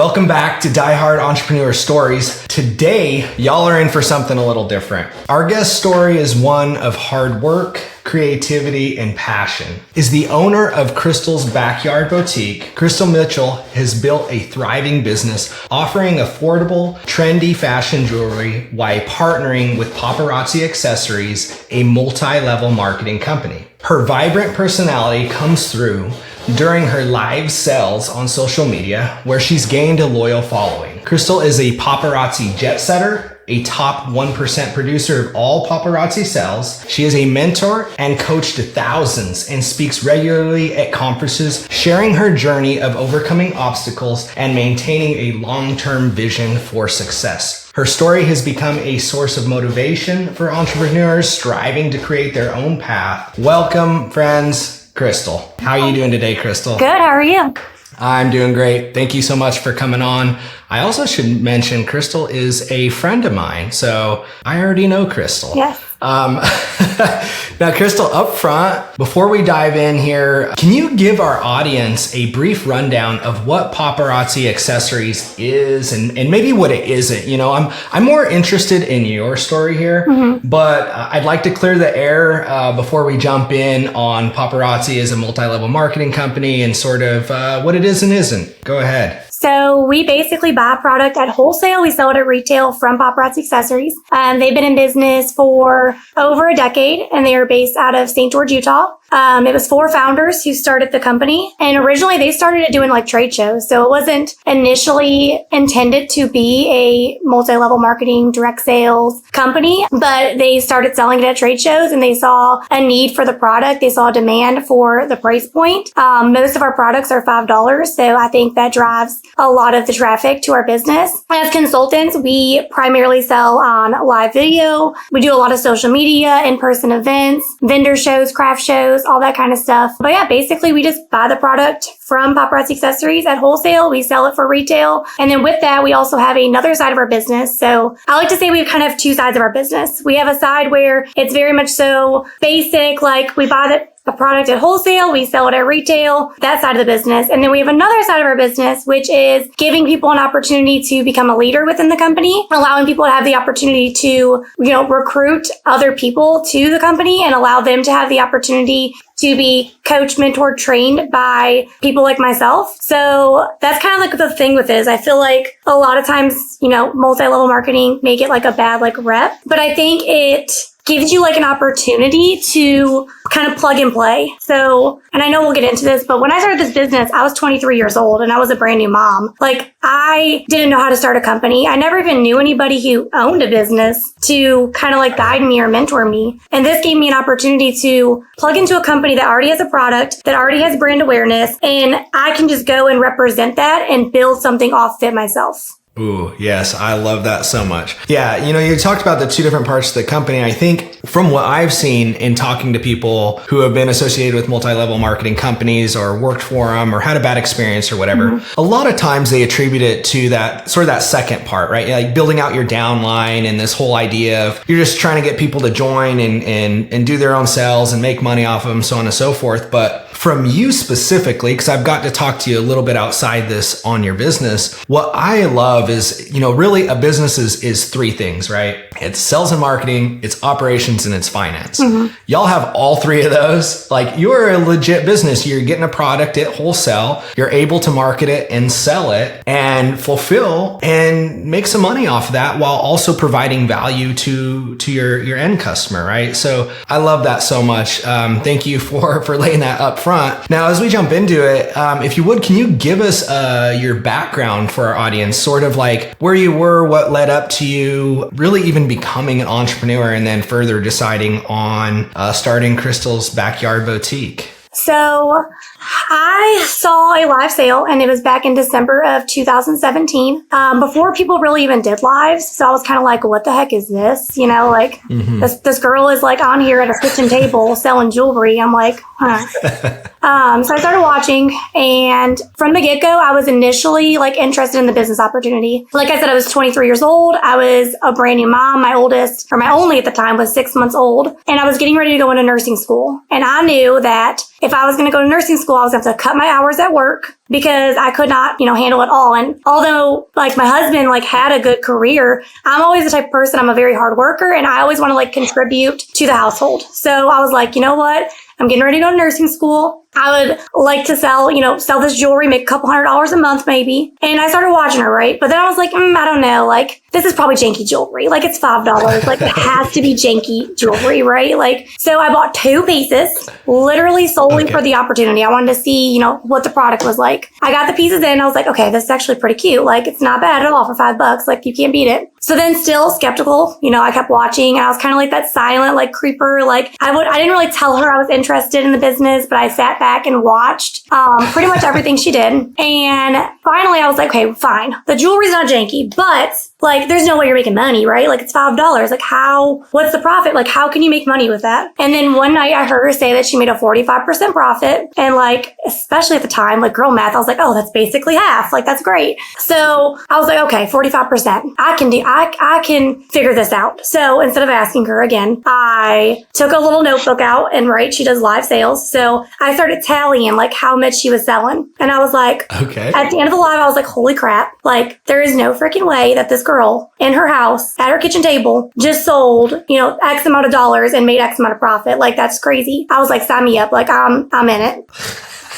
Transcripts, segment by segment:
welcome back to Diehard Entrepreneur Stories. Today, y'all are in for something a little different. Our guest story is one of hard work, creativity, and passion. Is the owner of Crystal's Backyard Boutique, Crystal Mitchell has built a thriving business offering affordable, trendy fashion jewelry while partnering with Paparazzi Accessories, a multi-level marketing company. Her vibrant personality comes through during her live sales on social media, where she's gained a loyal following. Crystal is a paparazzi jet setter, a top 1% producer of all paparazzi sales. She is a mentor and coach to thousands and speaks regularly at conferences, sharing her journey of overcoming obstacles and maintaining a long-term vision for success. Her story has become a source of motivation for entrepreneurs striving to create their own path. Welcome, friends. Crystal. How are you doing today, Crystal? Good. How are you? I'm doing great. Thank you so much for coming on. I also should mention Crystal is a friend of mine, so I already know Crystal. Yes. Now, Crystal, up front, before we dive in here, can you give our audience a brief rundown of what Paparazzi Accessories is and maybe what it isn't? You know, I'm more interested in your story here, but I'd like to clear the air before we jump in on Paparazzi as a multi-level marketing company and sort of what it is and isn't. Go ahead. So we basically buy a product at wholesale. We sell it at retail from Paparazzi Accessories. They've been in business for over a decade, and they are based out of St. George, Utah. It was 4 founders who started the company, and originally they started it doing like trade shows. So it wasn't initially intended to be a multi-level marketing direct sales company, but they started selling it at trade shows and they saw a need for the product. They saw a demand for the price point. Most of our products are $5. So I think that drives a lot of the traffic to our business. As consultants, we primarily sell on live video. We do a lot of social media, in-person events, vendor shows, craft shows, all that kind of stuff. But yeah, basically we just buy the product from Paparazzi Accessories at wholesale. We sell it for retail. And then with that, we also have another side of our business. So I like to say we kind of have 2 sides of our business. We have a side where it's very much so basic, like we buy a product at wholesale, we sell it at retail, that side of the business. And then we have another side of our business, which is giving people an opportunity to become a leader within the company, allowing people to have the opportunity to, recruit other people to the company and allow them to have the opportunity to be coached, mentored, trained by people like myself. So that's kind of like the thing with it is I feel like a lot of times, multi-level marketing make it like a bad rep, but I think it gives you like an opportunity to kind of plug and play. So, and I know we'll get into this, but when I started this business, I was 23 years old and I was a brand new mom. I didn't know how to start a company. I never even knew anybody who owned a business to kind of guide me or mentor me. And this gave me an opportunity to plug into a company that already has a product, that already has brand awareness, and I can just go and represent that and build something off it myself. Ooh, yes. I love that so much. Yeah. You talked about the 2 different parts of the company. I think from what I've seen in talking to people who have been associated with multi-level marketing companies or worked for them or had a bad experience or whatever, a lot of times they attribute it to that sort of that second part, right? Like building out your downline and this whole idea of you're just trying to get people to join and do their own sales and make money off of them, so on and so forth. But from you specifically, because I've got to talk to you a little bit outside this on your business, what I love is, really a business is 3 things, right? It's sales and marketing, it's operations, and it's finance. Y'all have all 3 of those. You're a legit business. You're getting a product at wholesale. You're able to market it and sell it and fulfill and make some money off of that while also providing value to your end customer, right? So I love that so much. Thank you for laying that up front. Now, as we jump into it, if you would, can you give us your background for our audience, sort of where you were, what led up to you really even becoming an entrepreneur, and then further deciding on starting Crystal's Backyard Boutique? So I saw a live sale and it was back in December of 2017, before people really even did lives. So I was kind of like, what the heck is this? This girl is on here at a kitchen table selling jewelry. I'm like, huh. So I started watching, and from the get-go, I was initially interested in the business opportunity. Like I said, I was 23 years old. I was a brand new mom. My only at the time was 6 months old, and I was getting ready to go into nursing school. And I knew that if I was going to go to nursing school, I was going to have to cut my hours at work because I could not, handle it all. And although like my husband like had a good career, I'm always the type of person, I'm a very hard worker and I always want to like contribute to the household. So I was like, you know what? I'm getting ready to go to nursing school. I would like to sell this jewelry, make a couple $100s a month maybe. And I started watching her, right? But then I was like, I don't know. Like, this is probably janky jewelry. Like, it's $5. Like, it has to be janky jewelry, right? Like, so I bought 2 pieces, literally solely for the opportunity. I wanted to see, what the product was like. I got the pieces in. I was like, okay, this is actually pretty cute. Like, it's not bad at all for $5. Like, you can't beat it. So then still skeptical, I kept watching and I was kind of like that silent, like creeper. Like I didn't really tell her I was interested in the business, but I sat back and watched pretty much everything she did. And finally I was like, okay, fine. The jewelry's not janky, but like there's no way you're making money, right? Like it's $5. Like what's the profit? Like how can you make money with that? And then one night I heard her say that she made a 45% profit. And like, especially at the time, like girl math, I was like, oh, that's basically half. Like that's great. So I was like, okay, 45%. I can figure this out. So instead of asking her again, I took a little notebook out and she does live sales. So I started tallying like how much she was selling. And I was like, okay. At the end of the live, I was like, holy crap. Like there is no freaking way that this girl in her house at her kitchen table just sold, X amount of dollars and made X amount of profit. Like that's crazy. I was like, sign me up. Like I'm in it.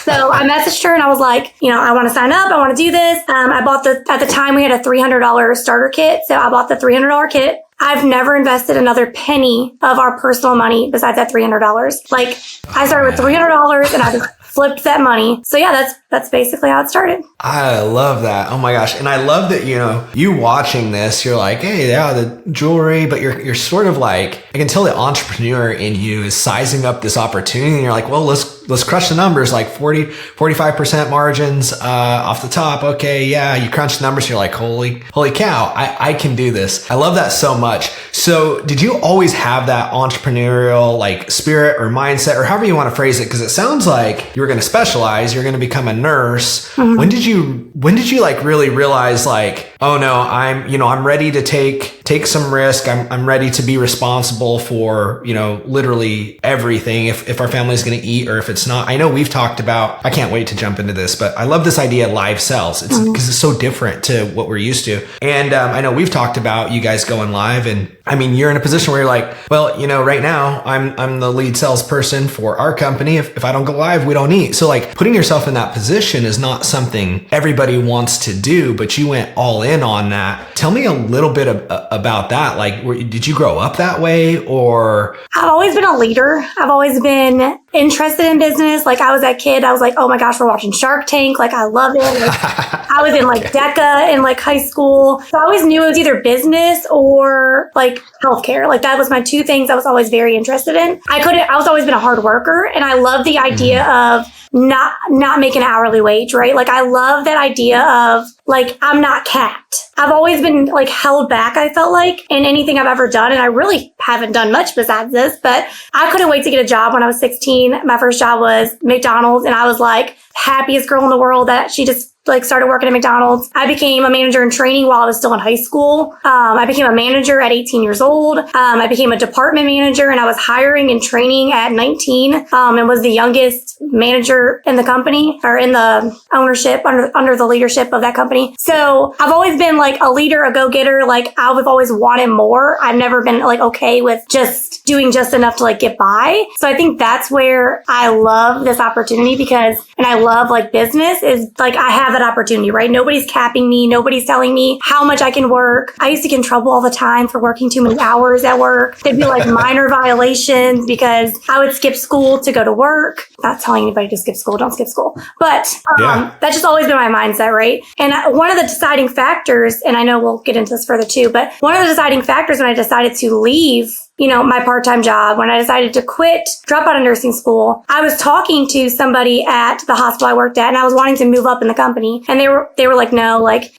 So I messaged her and I was like, I want to sign up. I want to do this. I bought at the time we had a $300 starter kit. So I bought the $300 kit. I've never invested another penny of our personal money besides that $300. Like I started with $300 and I just flipped that money. So yeah, that's basically how it started. I love that. Oh my gosh. And I love that, you watching this, you're like, hey, yeah, the jewelry, but you're sort of like, I can tell the entrepreneur in you is sizing up this opportunity and you're like, well, let's crush the numbers, like 45% margins, off the top. Okay. Yeah. You crunch the numbers. You're like, holy cow. I can do this. I love that so much. So did you always have that entrepreneurial like spirit or mindset or however you want to phrase it? Cause it sounds like you were going to specialize. You're going to become a nurse. Mm-hmm. When did you like really realize like, oh no, I'm ready to take some risk. I'm ready to be responsible for, literally everything. If our family is going to eat or if it's not. I know we've talked about, I can't wait to jump into this, but I love this idea of live sales. It's because it's so different to what we're used to. And I know we've talked about you guys going live and I mean, you're in a position where you're like, well, right now I'm the lead salesperson for our company. If I don't go live, we don't eat. So like putting yourself in that position is not something everybody wants to do, but you went all in on that. Tell me a little bit about that. Like, did you grow up that way or? I've always been a leader. I've always been interested in business. Like I was that kid. I was like, oh my gosh, we're watching Shark Tank. Like I love it. Like, I was in like DECA in like high school. So I always knew it was either business or like healthcare. Like that was my 2 things I was always very interested in. I was always been a hard worker and I love the idea of not making an hourly wage, right? Like I love that idea of like, I'm not capped. I've always been like held back, I felt like, in anything I've ever done. And I really haven't done much besides this, but I couldn't wait to get a job when I was 16. My first job was McDonald's and I was like happiest girl in the world that she just like started working at McDonald's. I became a manager in training while I was still in high school. I became a manager at 18 years old. I became a department manager and I was hiring and training at 19, and was the youngest manager in the company or in the ownership under the leadership of that company. So I've always been like a leader, a go-getter. Like I've always wanted more. I've never been like okay with just doing just enough to like get by. So I think that's where I love this opportunity and I love like business is like I have that opportunity, right? Nobody's capping me. Nobody's telling me how much I can work. I used to get in trouble all the time for working too many hours at work. There'd be like minor violations because I would skip school to go to work. Not telling anybody to skip school. Don't skip school. But that's just always been my mindset, right? And one of the deciding factors, and I know we'll get into this further too, but one of the deciding factors when I decided to leave my part-time job, when I decided to quit, drop out of nursing school, I was talking to somebody at the hospital I worked at and I was wanting to move up in the company. And they were like, no, like,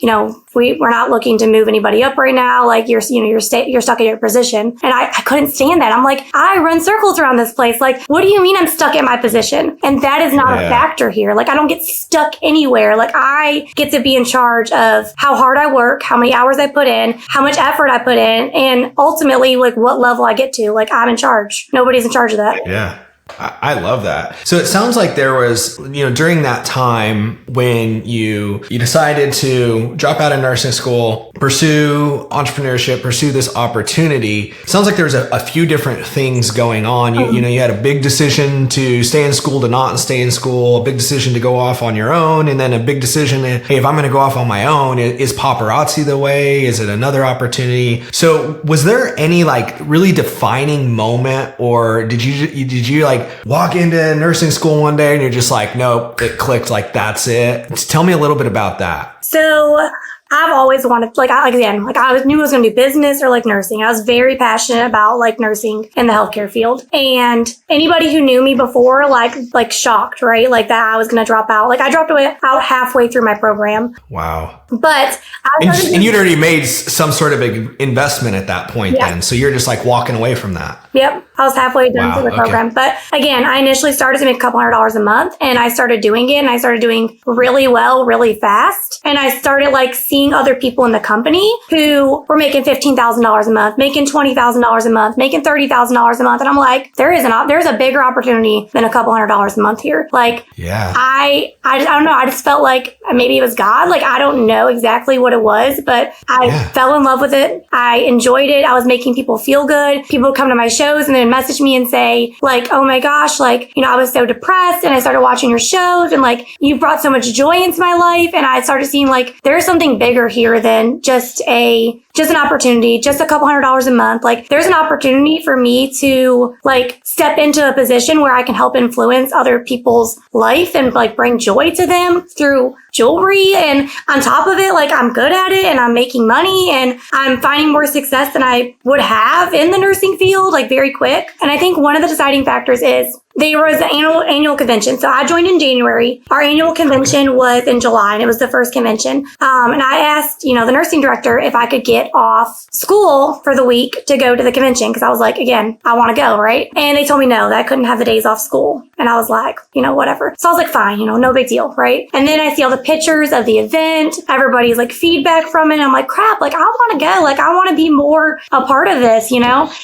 we're not looking to move anybody up right now. Like you're stuck at your position. And I couldn't stand that. I'm like, I run circles around this place. Like, what do you mean I'm stuck at my position? And that is not a factor here. Like I don't get stuck anywhere. Like I get to be in charge of how hard I work, how many hours I put in, how much effort I put in, and ultimately like what level I get to. Like I'm in charge. Nobody's in charge of that. Yeah. I love that. So it sounds like there was, during that time when you decided to drop out of nursing school, pursue entrepreneurship, pursue this opportunity. It sounds like there was a few different things going on. You had a big decision to stay in school, to not stay in school, a big decision to go off on your own, and then a big decision, hey, if I'm going to go off on my own, is Paparazzi the way? Is it another opportunity? So was there any like really defining moment, or did you like walk into nursing school one day and you're just like, nope, it clicked, like that's it? Tell me a little bit about that. So I've always wanted, I knew I was going to do business or like nursing. I was very passionate about like nursing in the healthcare field. And anybody who knew me before, like shocked, right? Like that I was going to drop out. Like I dropped out halfway through my program. Wow. But and you'd already made some sort of investment at that point then. So you're just like walking away from that. Yep. I was halfway done through the program. But again, I initially started to make a couple $100 a month, and I started doing it, and I started doing really well, really fast. And I started like seeing other people in the company who were making $15,000 a month, making $20,000 a month, making $30,000 a month. And I'm like, there's a bigger opportunity than a couple $100 a month here. Like, I don't know. I just felt like maybe it was God. Like, I don't know exactly what it was, but I fell in love with it. I enjoyed it. I was making people feel good. People would come to my shows and then message me and say like, oh my gosh, like, I was so depressed and I started watching your shows and like, you brought so much joy into my life. And I started seeing like, there's something bigger here than just an opportunity, just a couple $100 a month. Like there's an opportunity for me to like step into a position where I can help influence other people's life and like bring joy to them through jewelry. And on top of it, like I'm good at it and I'm making money and I'm finding more success than I would have in the nursing field, like very quick. And I think one of the deciding factors is there was an annual convention. So I joined in January. Our annual convention was in July, and it was the first convention. And I asked, the nursing director if I could get off school for the week to go to the convention, because I was like, again, I want to go, right? And they told me no, that I couldn't have the days off school. And I was like, whatever. So I was like, fine, no big deal, right? And then I see all the pictures of the event, everybody's like feedback from it. And I'm like, crap, like I want to go, like I want to be more a part of this,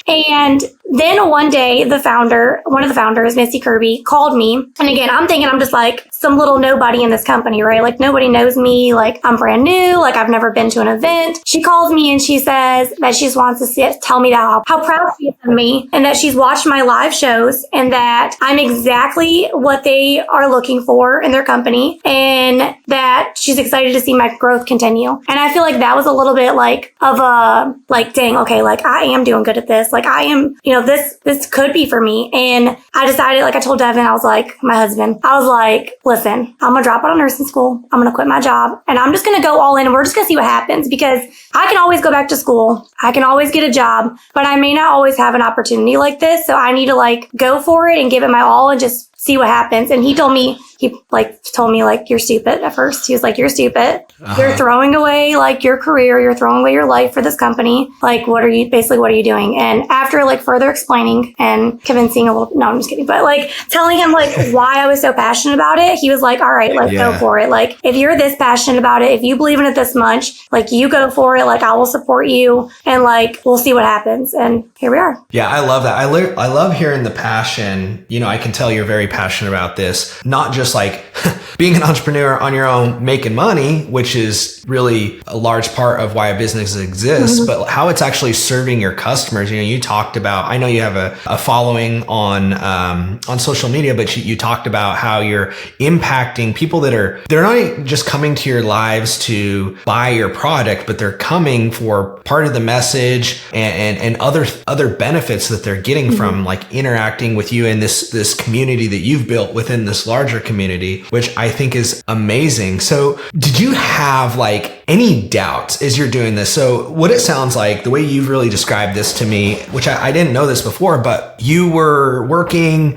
And then one day, one of the founders, Missy Kirby, called me. And again, I'm thinking I'm just like some little nobody in this company, right? Like nobody knows me. Like I'm brand new. Like I've never been to an event. She calls me and she says that she just wants to tell me that how proud she is of me and that she's watched my live shows and that I'm exactly what they are looking for in their company and that she's excited to see my growth continue. And I feel like that was a little bit like of a, like, dang, okay, like I am doing good at this. Like I am, this could be for me. And I decided, like I told Devin, I was like, my husband, I was like, listen, I'm going to drop out of nursing school. I'm going to quit my job and I'm just going to go all in and we're just going to see what happens because I can always go back to school. I can always get a job, but I may not always have an opportunity like this. So I need to like go for it and give it my all and just see what happens. And he told me like, you're stupid at first. He was like, you're stupid. You're throwing away like your career. You're throwing away your life for this company. Like, what are you doing? And after like further explaining and convincing no, I'm just kidding. But like telling him like why I was so passionate about it, he was like, all right, let's go for it. Like, if you're this passionate about it, if you believe in it this much, like you go for it. Like I will support you and like, we'll see what happens. And here we are. Yeah. I love that. I love hearing the passion. I can tell you're very passionate about this, not just like being an entrepreneur on your own, making money, which is really a large part of why a business exists, but how it's actually serving your customers. You talked about, I know you have a following on social media, but you talked about how you're impacting people they're not just coming to your lives to buy your product, but they're coming for part of the message and other benefits that they're getting from like interacting with you in this community that you've built within this larger community, which I think is amazing. So did you have like any doubts as you're doing this? So what it sounds like, the way you've really described this to me, which I didn't know this before, but you were working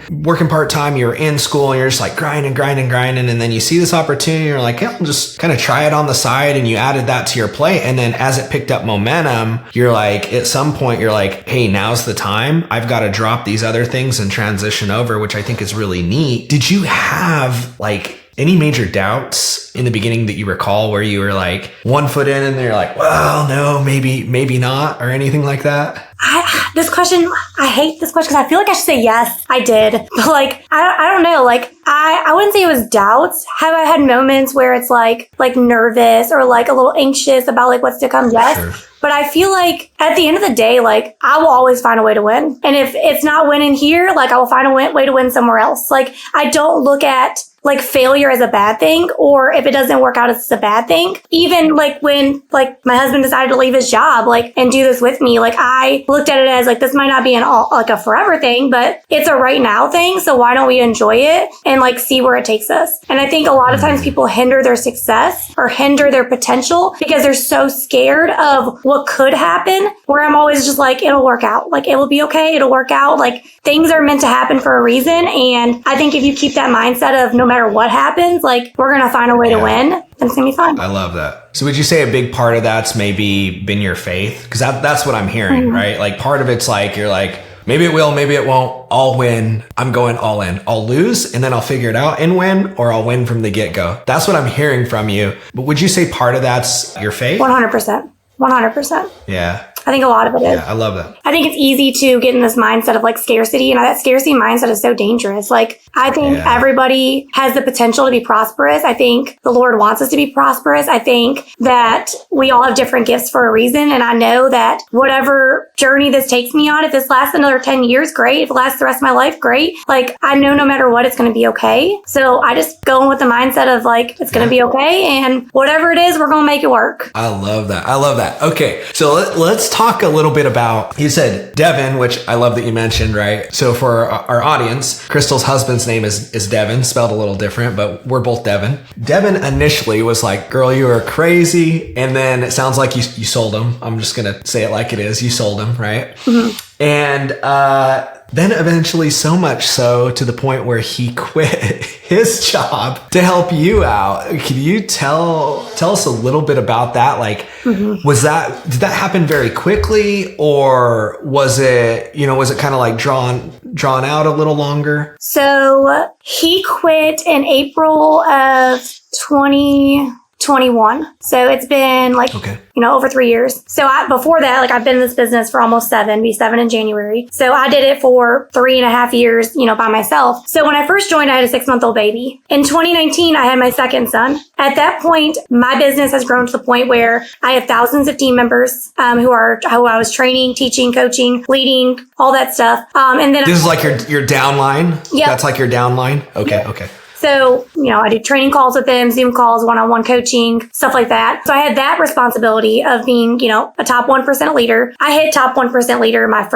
part-time, you were in school and you're just like grinding. And then you see this opportunity and you're like, yeah, I'll just kind of try it on the side. And you added that to your plate. And then as it picked up momentum, you're like, at some point you're like, hey, now's the time. I've got to drop these other things and transition over, which I think is really neat. Did you have like any major doubts in the beginning that you recall where you were like 1 foot in and you're like, well, no, maybe not, or anything like that? this question, I hate this question because I feel like I should say yes, I did. But like, I don't know. Like, I wouldn't say it was doubts. Have I had moments where it's like nervous or like a little anxious about like what's to come? Yes. Sure. But I feel like at the end of the day, like I will always find a way to win. And if it's not winning here, like I will find a way to win somewhere else. Like I don't look at like failure as a bad thing, or if it doesn't work out, it's a bad thing. Even like when like my husband decided to leave his job, like, and do this with me, like I looked at it as like, this might not be like a forever thing, but it's a right now thing. So why don't we enjoy it and like see where it takes us? And I think a lot of times people hinder their success or hinder their potential because they're so scared of what could happen, where I'm always just like, it'll work out. Like it will be okay. It'll work out. Like things are meant to happen for a reason. And I think if you keep that mindset of no matter what happens, like we're going to find a way to win, and it's going to be fun. I love that. So would you say a big part of that's maybe been your faith? Because that's what I'm hearing, right? Like part of it's like, you're like, maybe it will, maybe it won't. I'll win. I'm going all in. I'll lose and then I'll figure it out and win, or I'll win from the get-go. That's what I'm hearing from you. But would you say part of that's your faith? 100%. 100%. Yeah. I think a lot of it is. Yeah, I love that. I think it's easy to get in this mindset of like scarcity. And that scarcity mindset is so dangerous. Like, I think everybody has the potential to be prosperous. I think the Lord wants us to be prosperous. I think that we all have different gifts for a reason. And I know that whatever journey this takes me on, if this lasts another 10 years, great. If it lasts the rest of my life, great. Like, I know no matter what, it's going to be okay. So I just go in with the mindset of like, it's going to be okay. And whatever it is, we're going to make it work. I love that. I love that. Okay. So let's talk a little bit about, you said Devin, which I love that you mentioned, right? So for our audience, Crystal's husband's name is Devin, spelled a little different, but we're both Devin. Devin initially was like, girl, you are crazy. And then it sounds like you sold him. I'm just going to say it like it is. You sold him, right? Mm-hmm. And then eventually so much so to the point where he quit his job to help you out. Can you tell us a little bit about that? Like, did that happen very quickly, or was it kind of like drawn out a little longer? So he quit in April of 2021. So it's been like, over 3 years. So before that, like I've been in this business for almost 7 in January. So I did it for 3.5 years, by myself. So when I first joined, I had a 6-month-old baby. In 2019, I had my second son. At that point, my business has grown to the point where I have thousands of team members, who I was training, teaching, coaching, leading, all that stuff. And then this is like your downline. Yeah. That's like your downline. Okay. Yep. Okay. So, I do training calls with them, Zoom calls, one-on-one coaching, stuff like that. So I had that responsibility of being, a top 1% leader. I hit top 1% leader I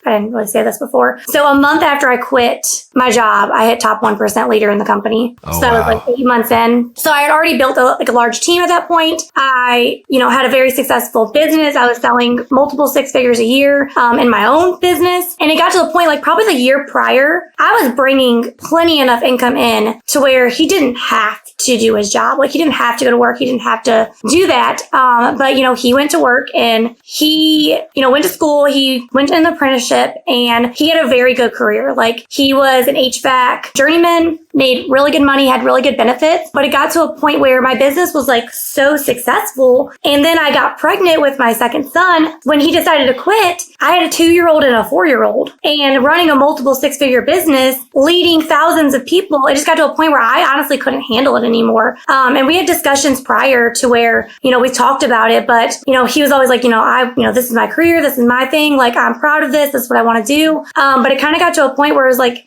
didn't really say this before. So a month after I quit my job, I hit top 1% leader in the company. Oh, so I was like 8 months in. So I had already built a large team at that point. I, had a very successful business. I was selling multiple 6 figures a year, in my own business. And it got to the point, like probably the year prior, I was bringing plenty enough income in to where he didn't have to do his job. Like he didn't have to go to work. He didn't have to do that. But he went to work and he, went to school. He went to an apprenticeship and he had a very good career. Like he was an HVAC journeyman, made really good money, had really good benefits. But it got to a point where my business was like so successful. And then I got pregnant with my second son. When he decided to quit, I had a 2-year-old and a 4-year-old and running a multiple 6-figure business, leading thousands of people. It just got to a point where I honestly couldn't handle it anymore. And we had discussions prior to where, we talked about it, but, he was always like, this is my career. This is my thing. Like, I'm proud of this. This is what I want to do. But it kind of got to a point where it was like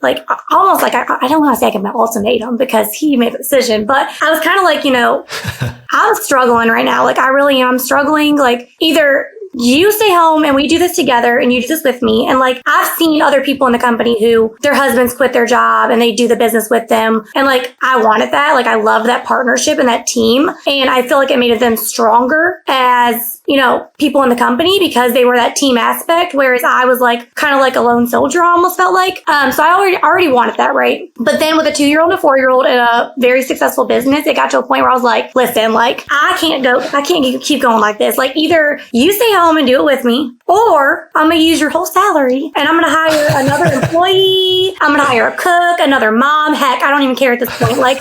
almost like, I don't want to say like an ultimatum because he made the decision, but I was kind of like, I'm struggling right now. Like I really am struggling. Like either you stay home and we do this together and you do this with me. And like, I've seen other people in the company who their husbands quit their job and they do the business with them. And like, I wanted that. Like, I love that partnership and that team. And I feel like it made them stronger as, people in the company because they were that team aspect. Whereas I was like, kind of like a lone soldier, I almost felt like. So I already wanted that, right? But then with a 2-year-old and a 4-year-old in a very successful business, it got to a point where I was like, listen, like, I can't keep going like this. Like either you stay home and do it with me, or I'm going to use your whole salary and I'm going to hire another employee. I'm going to hire a cook, another mom. Heck, I don't even care at this point. Like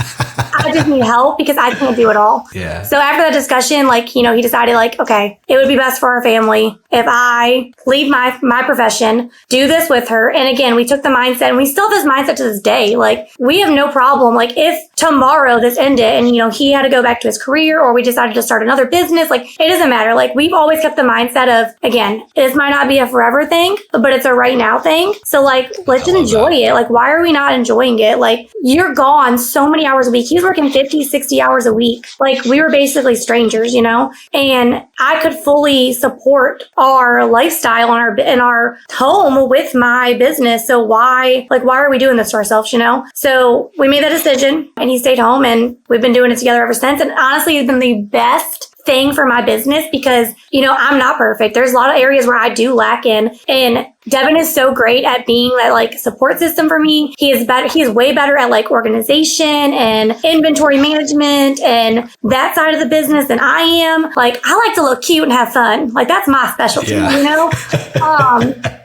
I just need help because I can't do it all. Yeah. So after that discussion, like, he decided like, okay, it would be best for our family if I leave my profession, do this with her. And again, we took the mindset, and we still have this mindset to this day. Like, we have no problem. Like, if tomorrow this ended and, he had to go back to his career, or we decided to start another business, like, it doesn't matter. Like, we've always kept the mindset of, again, this might not be a forever thing, but it's a right now thing. So like, let's just enjoy it. Like, why are we not enjoying it? Like, you're gone so many hours a week. He's working 50, 60 hours a week. Like, we were basically strangers, and I could fully support our lifestyle in our home with my business. So why are we doing this to ourselves, So we made that decision, and he stayed home, and we've been doing it together ever since. And honestly, it's been the best thing for my business because, I'm not perfect. There's a lot of areas where I do lack in, and Devin is so great at being that like support system for me. He is way better at like organization and inventory management and that side of the business than I am. Like, I like to look cute and have fun. Like, that's my specialty,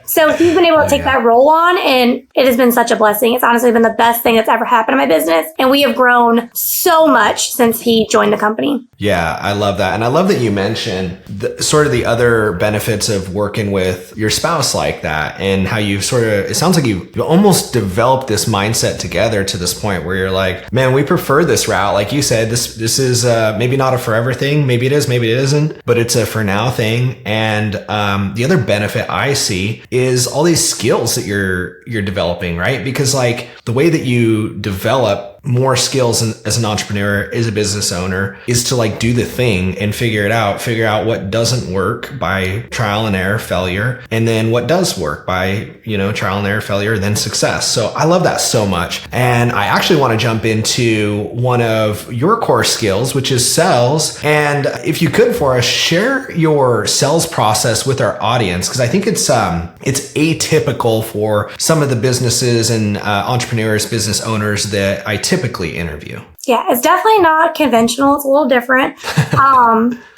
So he's been able to take that role on, and it has been such a blessing. It's honestly been the best thing that's ever happened in my business. And we have grown so much since he joined the company. Yeah, I love that. And I love that you mentioned sort of the other benefits of working with your spouse like that, and how you've it sounds like you've almost developed this mindset together to this point where you're like, man, we prefer this route. Like you said, this is maybe not a forever thing. Maybe it is, maybe it isn't, but it's a for now thing. And the other benefit I see is all these skills that you're developing, right? Because like the way that you develop more skills as an entrepreneur, as a business owner, is to like do the thing and figure out what doesn't work by trial and error, failure, and then what does work by, trial and error, failure, then success. So I love that so much. And I actually want to jump into one of your core skills, which is sales. And if you could for us, share your sales process with our audience, because I think it's atypical for some of the businesses and entrepreneurs, business owners that I typically interview. Yeah, it's definitely not conventional. It's a little different.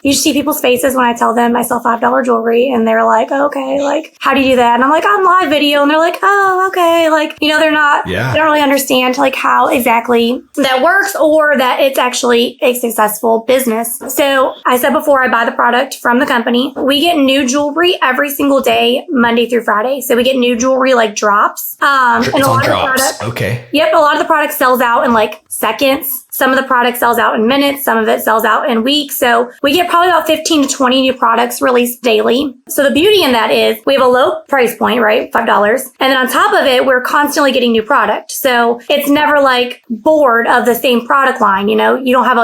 You see people's faces when I tell them I sell $5 jewelry, and they're like, oh, okay, like, how do you do that? And I'm like, on live video. And they're like, oh, okay. Like, they don't really understand like how exactly that works, or that it's actually a successful business. So I said before, I buy the product from the company. We get new jewelry every single day, Monday through Friday. So we get new jewelry like drops. And a lot of the product, okay. Yep. A lot of the product sells out in like seconds. Some of the product sells out in minutes. Some of it sells out in weeks. So we get probably about 15 to 20 new products released daily. So the beauty in that is we have a low price point, right? $5. And then on top of it, we're constantly getting new product. So it's never like bored of the same product line. You don't have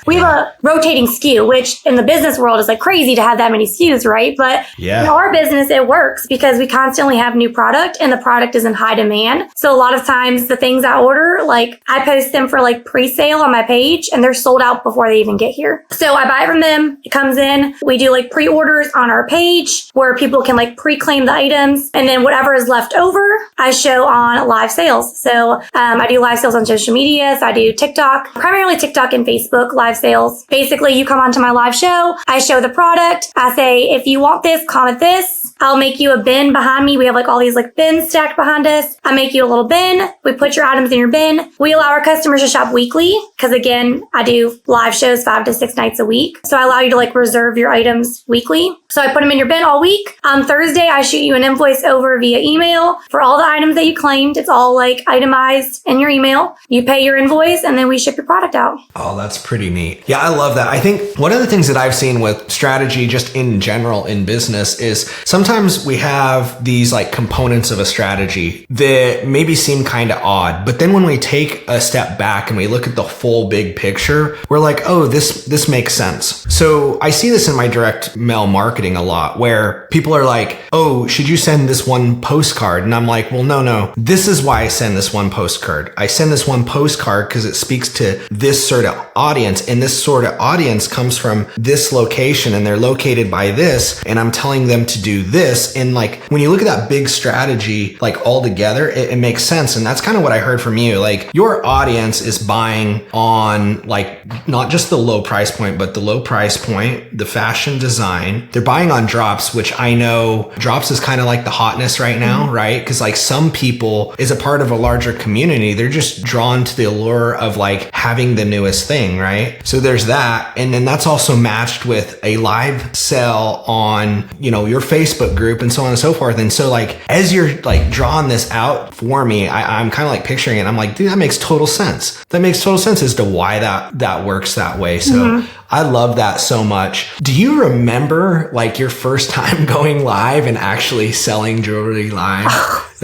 we have a rotating SKU, which in the business world is like crazy to have that many SKUs, right? But in our business, it works because we constantly have new product, and the product is in high demand. So a lot of times the things I order, like I post them for like pre-sale on my page, and they're sold out before they even get here. So I buy from them. It comes in. We do like pre-orders on our page where people can like pre-claim the items, and then whatever is left over, I show on live sales. So I do live sales on social media. So I do TikTok, primarily TikTok and Facebook live sales. Basically, you come onto my live show. I show the product. I say, if you want this, comment this. I'll make you a bin behind me. We have like all these like bins stacked behind us. I make you a little bin. We put your items in your bin. We allow our customers to shop weekly because again, I do live shows 5 to 6 nights a week. So I allow you to like reserve your items weekly. So I put them in your bin all week. On Thursday, I shoot you an invoice over via email for all the items that you claimed. It's all like itemized in your email. You pay your invoice, and then we ship your product out. Oh, that's pretty neat. Yeah, I love that. I think one of the things that I've seen with strategy just in general in business is sometimes we have these like components of a strategy that maybe seem kind of odd, but then when we take a step back and we look at the full big picture, we're like, oh, this makes sense. So I see this in my direct mail marketing a lot, where people are like, oh, should you send this one postcard? And I'm like, well, no. This is why I send this one postcard. I send this one postcard because it speaks to this sort of audience, and this sort of audience comes from this location, and they're located by this, and I'm telling them to do this, and like when you look at that big strategy, like all together, it makes sense. And that's kind of what I heard from you. Like your audience is buying on like not just the low price point, but the low price point, the fashion design. They're buying on drops, which I know drops is kind of like the hotness right now, right? Because like some people is a part of a larger community. They're just drawn to the allure of like having the newest thing, right? So there's that. And then that's also matched with a live sale on, you know, your Facebook group and so on and so forth. And so like, as you're like drawing this out for me, I'm kind of like picturing it. I'm like, dude, that makes total sense. That makes total sense as to why that works that way. So I love that so much. Do you remember like your first time going live and actually selling jewelry live?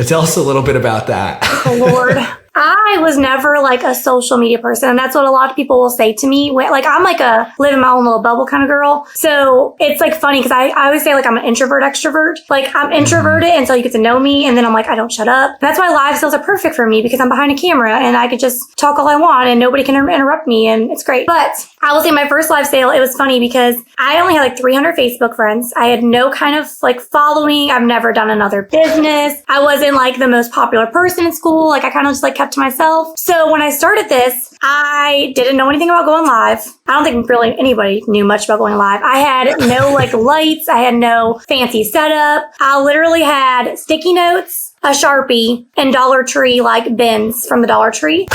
Tell us a little bit about that. Oh, Lord. I was never like a social media person. And that's what a lot of people will say to me. Like I'm like a live in my own little bubble kind of girl. So it's like funny because I always say like I'm an introvert extrovert. Like I'm introverted until you get to know me. And then I'm like, I don't shut up. And that's why live sales are perfect for me because I'm behind a camera and I could just talk all I want and nobody can interrupt me. And it's great. But I will say my first live sale, it was funny because I only had like 300 Facebook friends. I had no kind of like following. I've never done another business. I wasn't like the most popular person in school. Like I kind of just like kept to myself. So when I started this, I didn't know anything about going live. I don't think really anybody knew much about going live. I had no like lights. I had no fancy setup. I literally had sticky notes, a Sharpie, and Dollar Tree like bins from the Dollar Tree.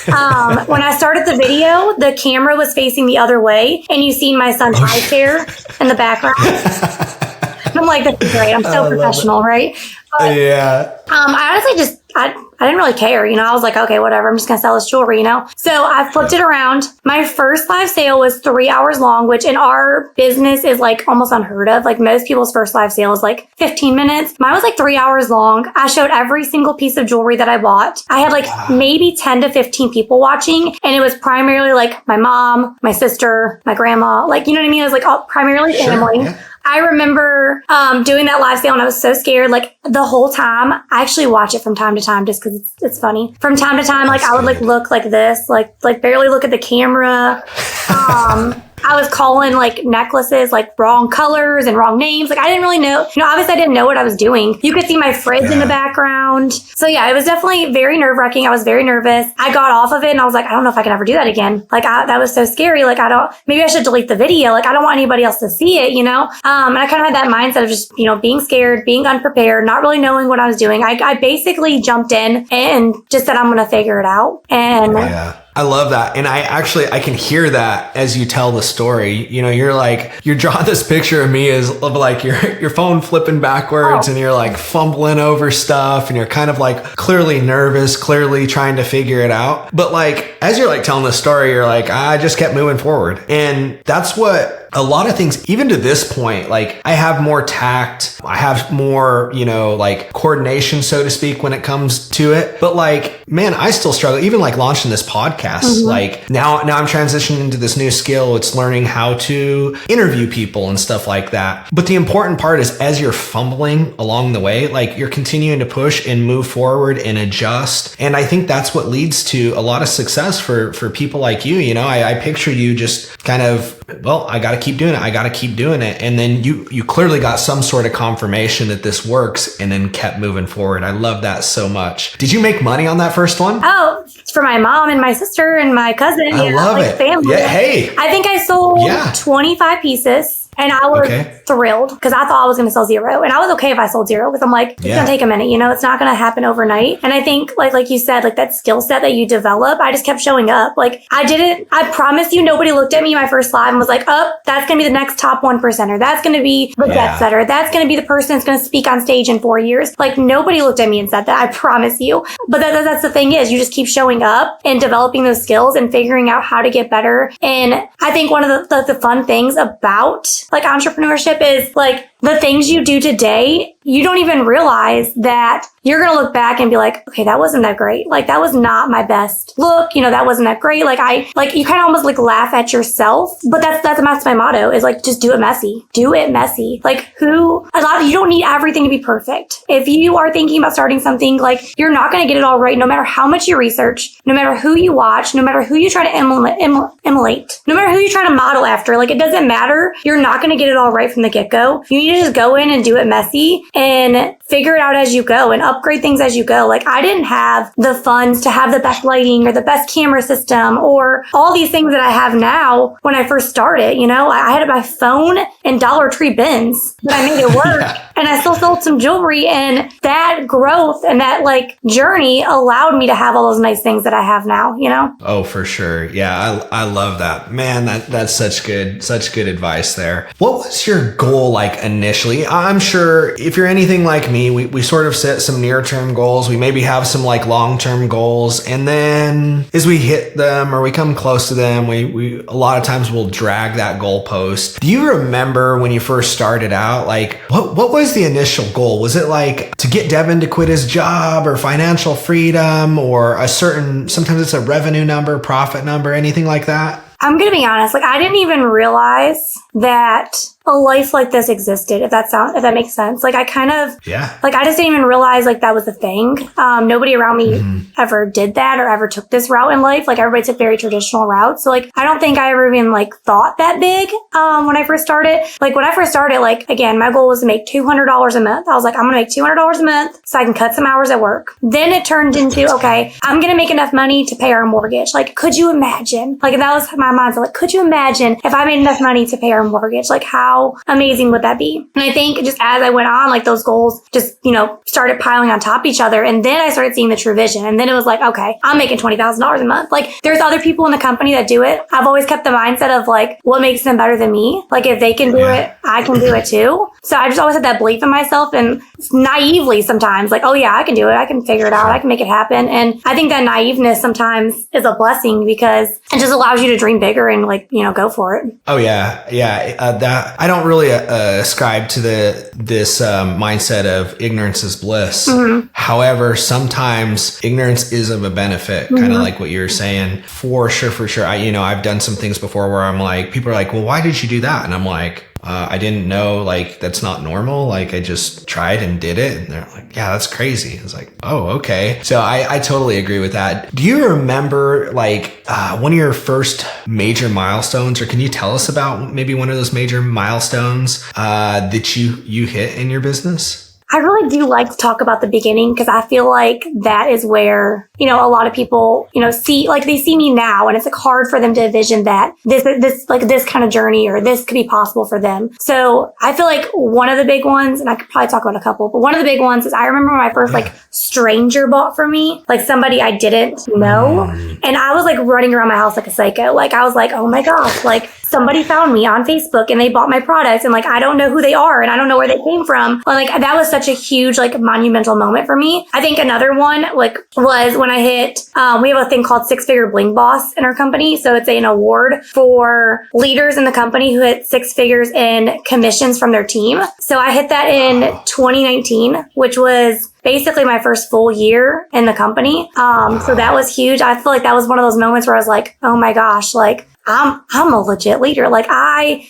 When I started the video, the camera was facing the other way and you seen my son's high chair in the background. And I'm like, this is great. I'm so professional, right? But, yeah. I honestly just, I didn't really care, you know, I was like, okay, whatever, I'm just going to sell this jewelry, you know? So I flipped it around. My first live sale was 3 hours long, which in our business is like almost unheard of. Like most people's first live sale is like 15 minutes. Mine was like 3 hours long. I showed every single piece of jewelry that I bought. I had like maybe 10 to 15 people watching. And it was primarily like my mom, my sister, my grandma, like, you know what I mean? It was like all primarily family. Yeah. I remember doing that live sale and I was so scared. Like the whole time, I actually watch it from time to time just because it's funny. From time to time, like I would like look like this, like barely look at the camera. I was calling like necklaces, like wrong colors and wrong names. Like I didn't really know, you know, obviously I didn't know what I was doing. You could see my fridge in the background. So yeah, it was definitely very nerve-wracking. I was very nervous. I got off of it and I was like, I don't know if I can ever do that again. Like that was so scary. Like maybe I should delete the video. Like I don't want anybody else to see it, you know? And I kind of had that mindset of just, you know, being scared, being unprepared, not really knowing what I was doing. I basically jumped in and just said, I'm going to figure it out. And I love that. And I can hear that as you tell the story. You know, you're drawing this picture of me as like your phone flipping backwards and you're like fumbling over stuff and you're kind of like clearly nervous, clearly trying to figure it out. But like, as you're like telling the story, you're like, I just kept moving forward. And that's what a lot of things, even to this point, like I have more tact, I have more, you know, like coordination, so to speak, when it comes to it. But like, man, I still struggle, even like launching this podcast. Like now I'm transitioning into this new skill. It's learning how to interview people and stuff like that. But the important part is as you're fumbling along the way, like you're continuing to push and move forward and adjust. And I think that's what leads to a lot of success for people like you. You know, I picture you just kind of, well, I got to keep doing it. I got to keep doing it. And then you clearly got some sort of confirmation that this works and then kept moving forward. I love that so much. Did you make money on that first one? Oh, it's for my mom and my sister and my cousin. I love it. Family. Yeah, hey. I think I sold 25 pieces. And I was thrilled because I thought I was going to sell 0. And I was okay if I sold 0 because I'm like, it's going to take a minute, you know, it's not going to happen overnight. And I think like you said, like that skill set that you develop, I just kept showing up. Like I promise you, nobody looked at me in my first live and was like, oh, that's going to be the next top 1%, or that's going to be the jet setter. That's going to be the person that's going to speak on stage in 4 years. Like nobody looked at me and said that, I promise you. But that's the thing is you just keep showing up and developing those skills and figuring out how to get better. And I think one of the fun things about like entrepreneurship is like the things you do today, you don't even realize that you're going to look back and be like, okay, that wasn't that great. Like, that was not my best look. That wasn't that great. You kind of almost like laugh at yourself. But that's my motto is like, just do it messy. Do it messy. You don't need everything to be perfect. If you are thinking about starting something, like, you're not going to get it all right, no matter how much you research, no matter who you watch, no matter who you try to emulate, no matter who you try to model after. Like, it doesn't matter. You're not going to get it all right from the get-go. You need to just go in and do it messy and figure it out as you go and upgrade things as you go. Like, I didn't have the funds to have the best lighting or the best camera system or all these things that I have now when I first started. I had my phone and Dollar Tree bins, but I made it work. Yeah. And I still sold some jewelry, and that growth and that journey allowed me to have all those nice things that I have now, Oh, for sure. Yeah. I love that, man. That's such good advice there. What was your goal initially? I'm sure if you're anything like me, we sort of set some near-term goals. We maybe have some long-term goals, and then as we hit them or we come close to them, we a lot of times we'll drag that goalpost. Do you remember when you first started out, what was the initial goal? Was it to get Devin to quit his job or financial freedom or sometimes it's a revenue number, profit number, anything like that? I'm going to be honest. I didn't even realize that a life like this existed, if that makes sense. I just didn't even realize that was a thing. Nobody around me ever did that or ever took this route in life. Everybody took very traditional routes. So I don't think I ever even thought that big, when I first started. When I first started, again, my goal was to make $200 a month. I was I'm going to make $200 a month so I can cut some hours at work. Then it turned into, okay, I'm going to make enough money to pay our mortgage. Could you imagine? That was my mindset. Could you imagine if I made enough money to pay our mortgage? How amazing would that be? And I think just as I went on, those goals just, started piling on top of each other. And then I started seeing the true vision. And then it was okay, I'm making $20,000 a month. There's other people in the company that do it. I've always kept the mindset of what makes them better than me? If they can do it, I can do it too. So I just always had that belief in myself, and naively sometimes oh yeah, I can do it. I can figure it out. I can make it happen. And I think that naiveness sometimes is a blessing because it just allows you to dream bigger and go for it. Oh yeah. Yeah. That I don't really ascribe to this mindset of ignorance is bliss. Mm-hmm. However, sometimes ignorance is of a benefit, kind of like what you're saying. For sure. I've done some things before where I'm people are well, why did you do that? And I'm I didn't know, that's not normal. I just tried and did it. And they're yeah, that's crazy. It's oh, okay. So I totally agree with that. Do you remember one of your first major milestones, or can you tell us about maybe one of those major milestones that you hit in your business? I really do like to talk about the beginning because I feel that is where, a lot of people, see, they see me now, and it's hard for them to envision that this kind of journey or this could be possible for them. So I feel one of the big ones, and I could probably talk about a couple, but one of the big ones is I remember when my first stranger bought from me, somebody I didn't know. And I was running around my house like a psycho. I was oh my gosh, somebody found me on Facebook and they bought my products, and I don't know who they are and I don't know where they came from. That was such a huge monumental moment for me. I think another one was when I hit we have a thing called 6-figure bling boss in our company. So it's an award for leaders in the company who hit 6 figures in commissions from their team. So I hit that in 2019, which was basically my first full year in the company. So that was huge. I feel that was one of those moments where I was oh my gosh, I'm a legit leader. I'm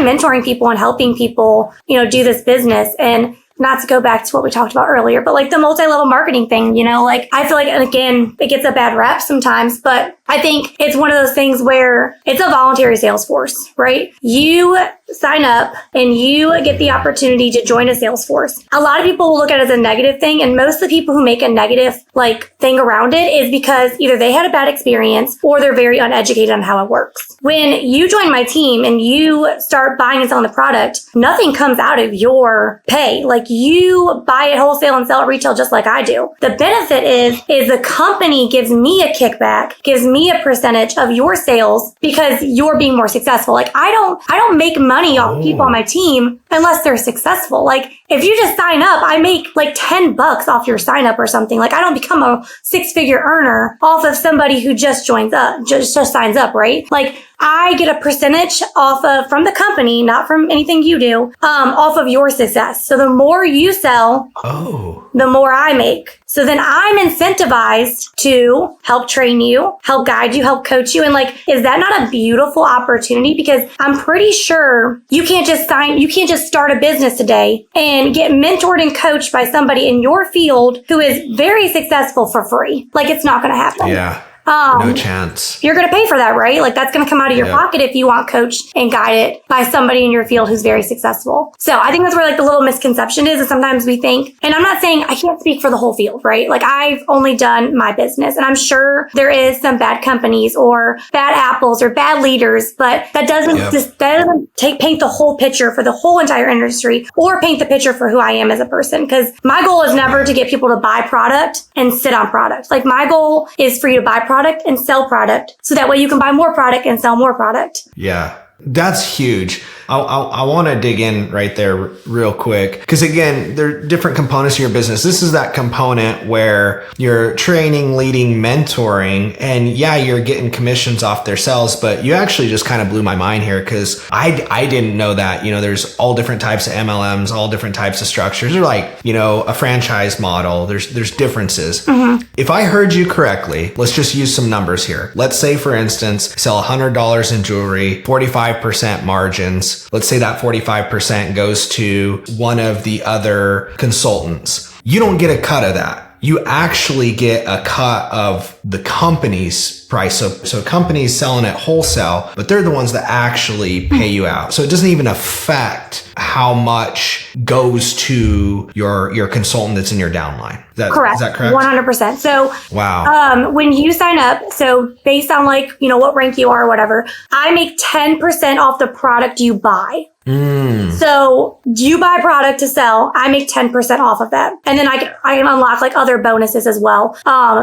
mentoring people and helping people, do this business. And not to go back to what we talked about earlier, but the multi-level marketing thing, I feel and again, it gets a bad rap sometimes, but I think it's one of those things where it's a voluntary sales force, right? You sign up and you get the opportunity to join a sales force. A lot of people will look at it as a negative thing, and most of the people who make a negative thing around it is because either they had a bad experience or they're very uneducated on how it works. When you join my team and you start buying and selling the product, nothing comes out of your pay. You buy it wholesale and sell it retail just like I do. The benefit is the company gives me a kickback, gives me a percentage of your sales because you're being more successful. I don't make money off people on my team unless they're successful. If you just sign up, I make $10 off your sign up or something. I don't become a 6-figure earner off of somebody who just joins up, just signs up, right? I get a percentage from the company, not from anything you do, off of your success. So the more you sell, the more I make. So then I'm incentivized to help train you, help guide you, help coach you. And like, is that not a beautiful opportunity? Because I'm pretty sure you can't just start a business today and get mentored and coached by somebody in your field who is very successful for free. Like, it's not going to happen. Yeah. No chance. You're going to pay for that, right? Like, that's going to come out of your pocket if you want coached and guided by somebody in your field who's very successful. So I think that's where like the little misconception is sometimes we think, and I'm not saying I can't speak for the whole field, right? Like, I've only done my business, and I'm sure there is some bad companies or bad apples or bad leaders, but that doesn't paint the whole picture for the whole entire industry or paint the picture for who I am as a person. Because my goal is never to get people to buy product and sit on product. Like, my goal is for you to buy product and sell product, so that way you can buy more product and sell more product. Yeah. That's huge. I want to dig in right there real quick, because again, there are different components of your business. This is that component where you're training, leading, mentoring, and yeah, you're getting commissions off their sales, but you actually just kind of blew my mind here, because I didn't know that, there's all different types of MLMs, all different types of structures. They're like, a franchise model. There's differences. Mm-hmm. If I heard you correctly, let's just use some numbers here. Let's say, for instance, sell $100 in jewelry, 45% margins. Let's say that 45% goes to one of the other consultants. You don't get a cut of that. You actually get a cut of the company's price. So companies selling at wholesale, but they're the ones that actually pay you out. So it doesn't even affect how much goes to your consultant that's in your downline. Correct. Is that correct? 100%. So, wow. When you sign up, so based on like, what rank you are or whatever, I make 10% off the product you buy. So you buy product to sell, I make 10% off of that. And then I can unlock like other bonuses as well,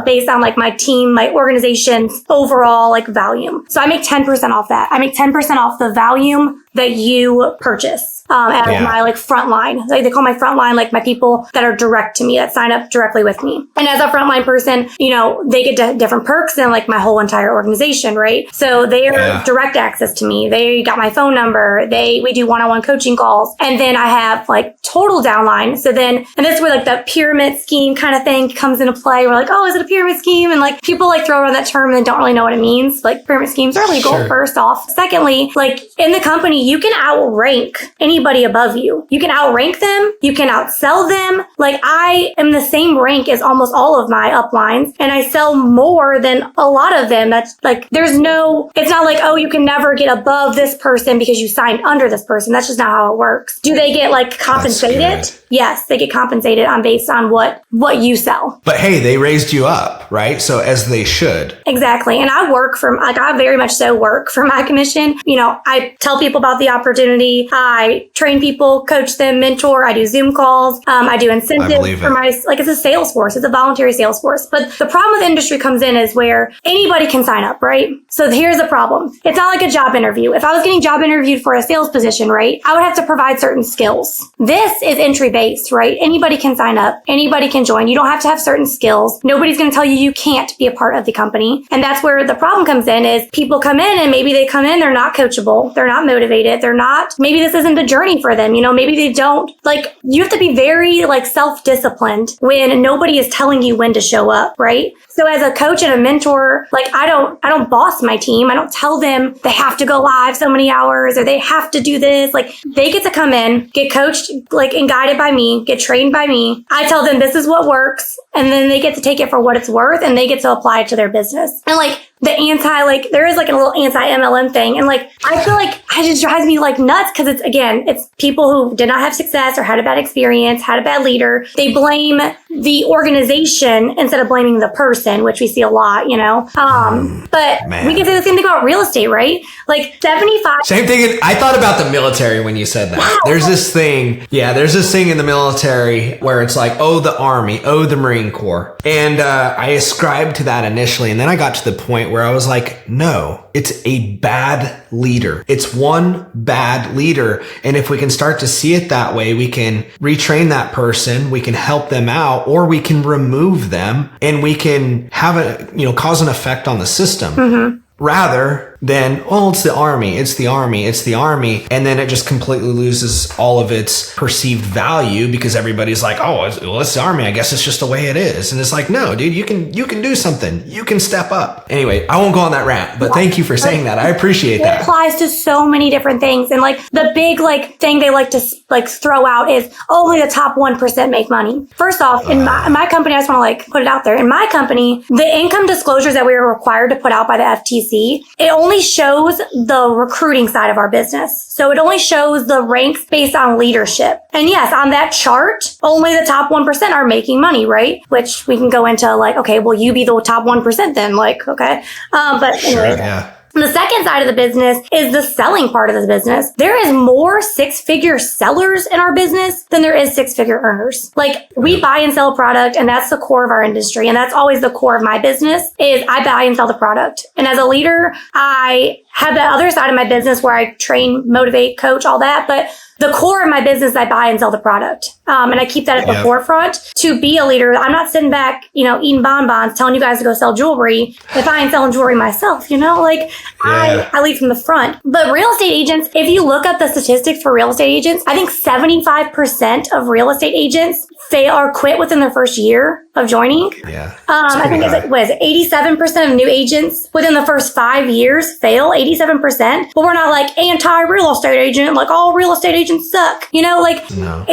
based on like my team, my organization's overall like volume. So I make 10% off that. I make 10% off the volume that you purchase. As my like frontline, like they call my frontline, like my people that are direct to me, that sign up directly with me. And as a frontline person, they get different perks than like my whole entire organization, right? So they are direct access to me. They got my phone number. We do one-on-one coaching calls. And then I have like total downline. So then, and this is where like the pyramid scheme kind of thing comes into play. We're like, oh, is it a pyramid scheme? And like people like throw around that term and don't really know what it means. Like, pyramid schemes are legal, first off. Secondly, like in the company, you can outrank anybody above you. You can outrank them. You can outsell them. Like, I am the same rank as almost all of my uplines, and I sell more than a lot of them. That's like, it's not like, oh, you can never get above this person because you signed under this person. That's just not how it works. Do they get like compensated? Yes, they get compensated based on what you sell. But hey, they raised you up, right? So as they should. Exactly. And I very much so work for my commission. I tell people about the opportunity. I train people, coach them, mentor. I do Zoom calls. I do incentives for it's a sales force. It's a voluntary sales force. But the problem with industry comes in is where anybody can sign up, right? So here's the problem. It's not like a job interview. If I was getting job interviewed for a sales position, right, I would have to provide certain skills. This is entry based, right? Anybody can sign up. Anybody can join. You don't have to have certain skills. Nobody's going to tell you can't be a part of the company. And that's where the problem comes in, is people come in and maybe they come in, they're not coachable. They're not motivated. Maybe this isn't the journey for them. Maybe they don't, you have to be very self-disciplined when nobody is telling you when to show up, right? So as a coach and a mentor, I don't boss my team. I don't tell them they have to go live so many hours or they have to do this. They get to come in, get coached, and guided by me, get trained by me. I tell them this is what works. And then they get to take it for what it's worth and they get to apply it to their business. And there is a little anti-MLM thing. And I feel like it just drives me nuts, because it's people who did not have success or had a bad experience, had a bad leader. They blame the organization instead of blaming the person, which we see a lot, but we can say the same thing about real estate, right? 75. Same thing. I thought about the military when you said that. Wow. There's this thing in the military where it's the Army, the Marine Corps. And I ascribed to that initially. And then I got to the point where I was like, no, it's a bad leader. It's one bad leader. And if we can start to see it that way, we can retrain that person, we can help them out, or we can remove them and we can have cause an effect on the system. Mm-hmm. Rather then, oh, it's the army, it's the army, it's the army. And then it just completely loses all of its perceived value because everybody's like, oh, well, it's the army. I guess it's just the way it is. And it's like, no, dude, you can do something. You can step up. Anyway, I won't go on that rant, but thank you for saying that. I appreciate that. It applies to so many different things. And like the big like thing they like to like throw out is only the top 1% make money. First off, in my company, I just want to like put it out there. In my company, the income disclosures that we are required to put out by the FTC, it only shows the recruiting side of our business. So it only shows the ranks based on leadership. And yes, on that chart, only the top 1% are making money, right? Which we can go into like, okay, well, you be the top 1% then, like, okay. But anyway. Sure, yeah. The second side of the business is the selling part of the business. There is more six-figure sellers in our business than there is six-figure earners. Like we buy and sell a product, and that's the core of our industry. And that's always the core of my business is I buy and sell the product. And as a leader, I have the other side of my business where I train, motivate, coach, all that. But the core of my business, I buy and sell the product. And I keep that at the forefront. To be a leader, I'm not sitting back, eating bonbons, telling you guys to go sell jewelry if I ain't selling jewelry myself, I lead from the front. But real estate agents, if you look up the statistics for real estate agents, I think 75% of real estate agents fail or quit within their first year of joining. Yeah. I think it's 87% of new agents within the first 5 years fail, 87%. But we're not like anti-real estate agent, like all real estate agents suck. No.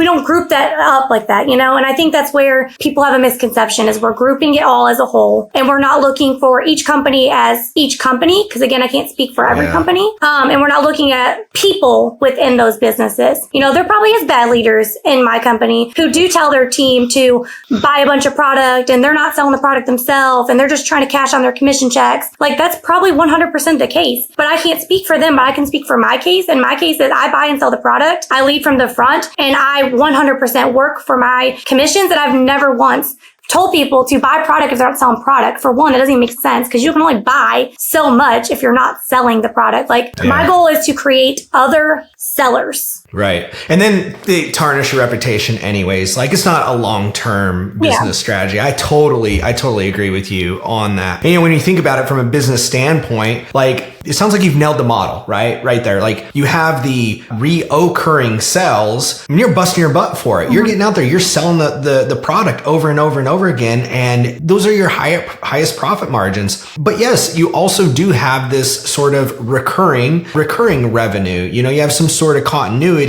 We don't group that up like that, and I think that's where people have a misconception is we're grouping it all as a whole and we're not looking for each company as each company. Cause again, I can't speak for every company. And we're not looking at people within those businesses. There probably is bad leaders in my company who do tell their team to buy a bunch of product and they're not selling the product themselves and they're just trying to cash on their commission checks. Like that's probably 100% the case, but I can't speak for them, but I can speak for my case. And my case is I buy and sell the product. I lead from the front and I 100% work for my commissions, and I've never once told people to buy product if they're not selling product. For one, that doesn't even make sense because you can only buy so much if you're not selling the product. My goal is to create other sellers. Right. And then they tarnish your reputation anyways. Like it's not a long-term business strategy. I totally agree with you on that. And when you think about it from a business standpoint, like it sounds like you've nailed the model, right? Right there. Like you have the reoccurring sales and you're busting your butt for it. You're getting out there, you're selling the product over and over and over again. And those are your highest profit margins. But yes, you also do have this sort of recurring revenue. You have some sort of continuity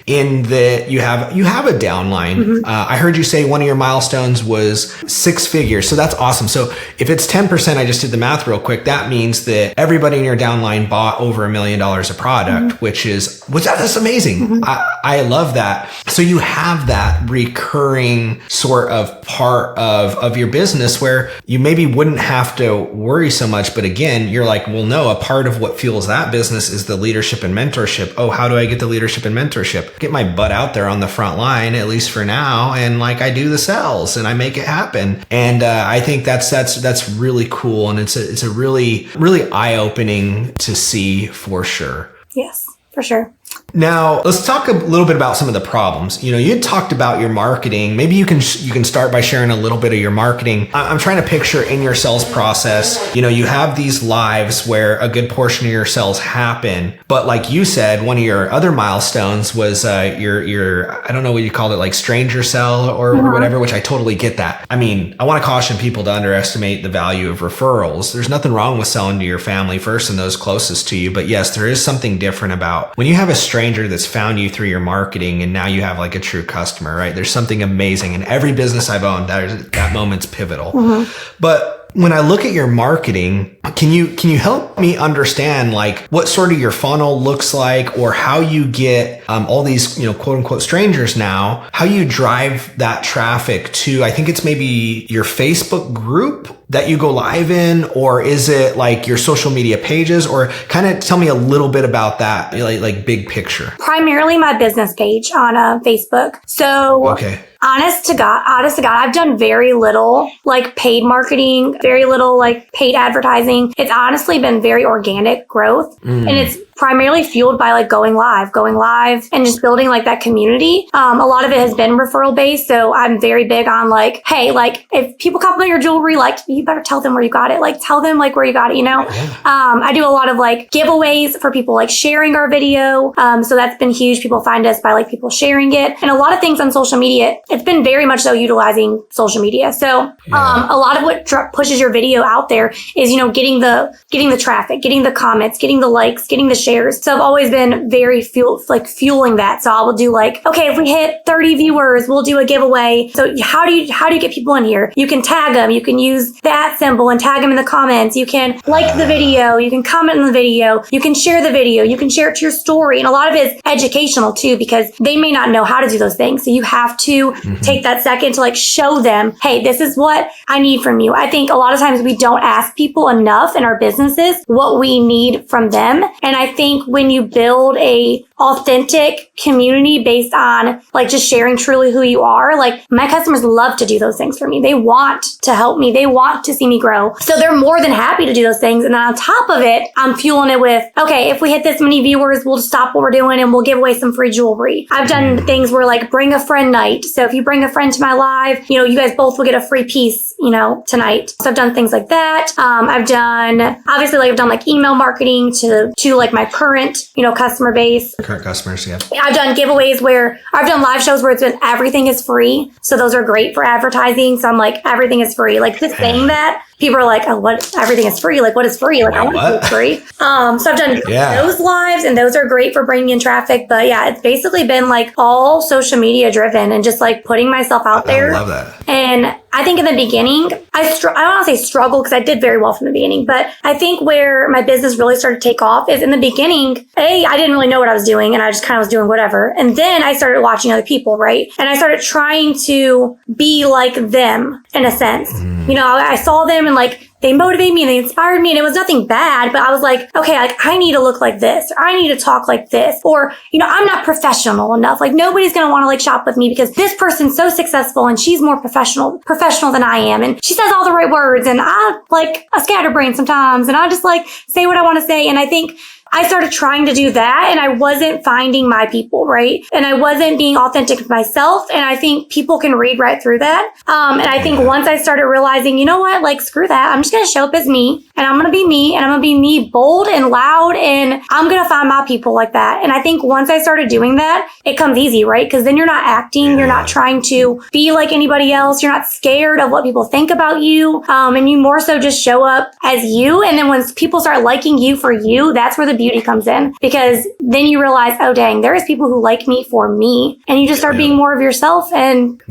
in that you have a downline. I heard you say one of your milestones was 6 figures. So that's awesome. So if it's 10%, I just did the math real quick. That means that everybody in your downline bought over $1 million of product, which that's amazing. I love that. So you have that recurring sort of part of your business where you maybe wouldn't have to worry so much. But again, you're like, well, no, a part of what fuels that business is the leadership and mentorship. Oh, how do I get the leadership and mentorship? Get my butt out there on the front line, at least for now. And I do the sales and I make it happen. And I think that's really cool. And it's a really, really eye-opening to see for sure. Yes, for sure. Now, let's talk a little bit about some of the problems. You had talked about your marketing. Maybe you can start by sharing a little bit of your marketing. I'm trying to picture in your sales process, you have these lives where a good portion of your sales happen. But like you said, one of your other milestones was your I don't know what you called it, like stranger sell or whatever, which I totally get that. I mean, I want to caution people to underestimate the value of referrals. There's nothing wrong with selling to your family first and those closest to you. But yes, there is something different about when you have a stranger that's found you through your marketing and now you have like a true customer, right? There's something amazing. In every business I've owned, that moment's pivotal. But when I look at your marketing, can you help me understand like what sort of your funnel looks like, or how you get all these quote unquote strangers now, how you drive that traffic to, I think it's maybe your Facebook group that you go live in, or is it like your social media pages, or kind of tell me a little bit about that, like big picture. Primarily my business page on Facebook. So okay. Honest to God, I've done very little like paid marketing, very little like paid advertising. It's honestly been very organic growth, and it's primarily fueled by like going live and just building like that community. A lot of it has been referral based. So I'm very big on like, hey, like if people compliment your jewelry, like you better tell them where you got it. Like, tell them like where you got it, you know? Yeah. I do a lot of like giveaways for people like sharing our video. So that's been huge. People find us by like people sharing it, and a lot of things on social media. It's been very much so utilizing social media. So, a lot of what pushes your video out there is, you know, getting the traffic, getting the comments, getting the likes, getting the shares. So I've always been very fueling that. So I will do like, okay, if we hit 30 viewers, we'll do a giveaway. So how do you get people in here? You can tag them. You can use that symbol and tag them in the comments. You can like the video. You can comment on the video. You can share the video. You can share it to your story. And a lot of it is educational too, because they may not know how to do those things. So you have to take that second to like show them, hey, this is what I need from you. I think a lot of times we don't ask people enough in our businesses what we need from them. And I think when you build a authentic community based on like just sharing truly who you are, like my customers love to do those things for me. They want to help me. They want to see me grow. So they're more than happy to do those things. And then on top of it, I'm fueling it with, okay, if we hit this many viewers, we'll just stop what we're doing and we'll give away some free jewelry. I've done things where like bring a friend night. So if you bring a friend to my live, you know, you guys both will get a free piece, you know, tonight. So I've done things like that. I've done like email marketing to like my current, you know, customer base. Current customers, yeah. I've done giveaways where I've done live shows where it's been everything is free. So those are great for advertising. So I'm like, everything is free. Like just saying that, people are like, oh, what? Everything is free. Like, what is free? Like, I want to be free. So I've done those lives, and those are great for bringing in traffic. But yeah, it's basically been like all social media driven and just like putting myself out there. I love that. And I think in the beginning, I don't want to say struggle because I did very well from the beginning, but I think where my business really started to take off is in the beginning, I didn't really know what I was doing and I just kind of was doing whatever. And then I started watching other people, right? And I started trying to be like them in a sense. You know, I saw them and like, they motivated me and they inspired me, and it was nothing bad, but I was like, okay, like I need to look like this, or I need to talk like this, or, you know, I'm not professional enough. Like nobody's going to want to like shop with me because this person's so successful and she's more professional than I am. And she says all the right words, and I like a scatterbrain sometimes, and I just like say what I want to say. And I think I started trying to do that, and I wasn't finding my people, right? And I wasn't being authentic with myself. And I think people can read right through that. And I think once I started realizing, you know what, like screw that. I'm just going to show up as me, and I'm going to be me, and I'm going to be me bold and loud, and I'm going to find my people like that. And I think once I started doing that, it comes easy, right? Because then you're not acting, you're not trying to be like anybody else. You're not scared of what people think about you. And you more so just show up as you. And then when people start liking you for you, that's where the beauty comes in, because then you realize, oh dang, there is people who like me for me, and you just start being more of yourself. And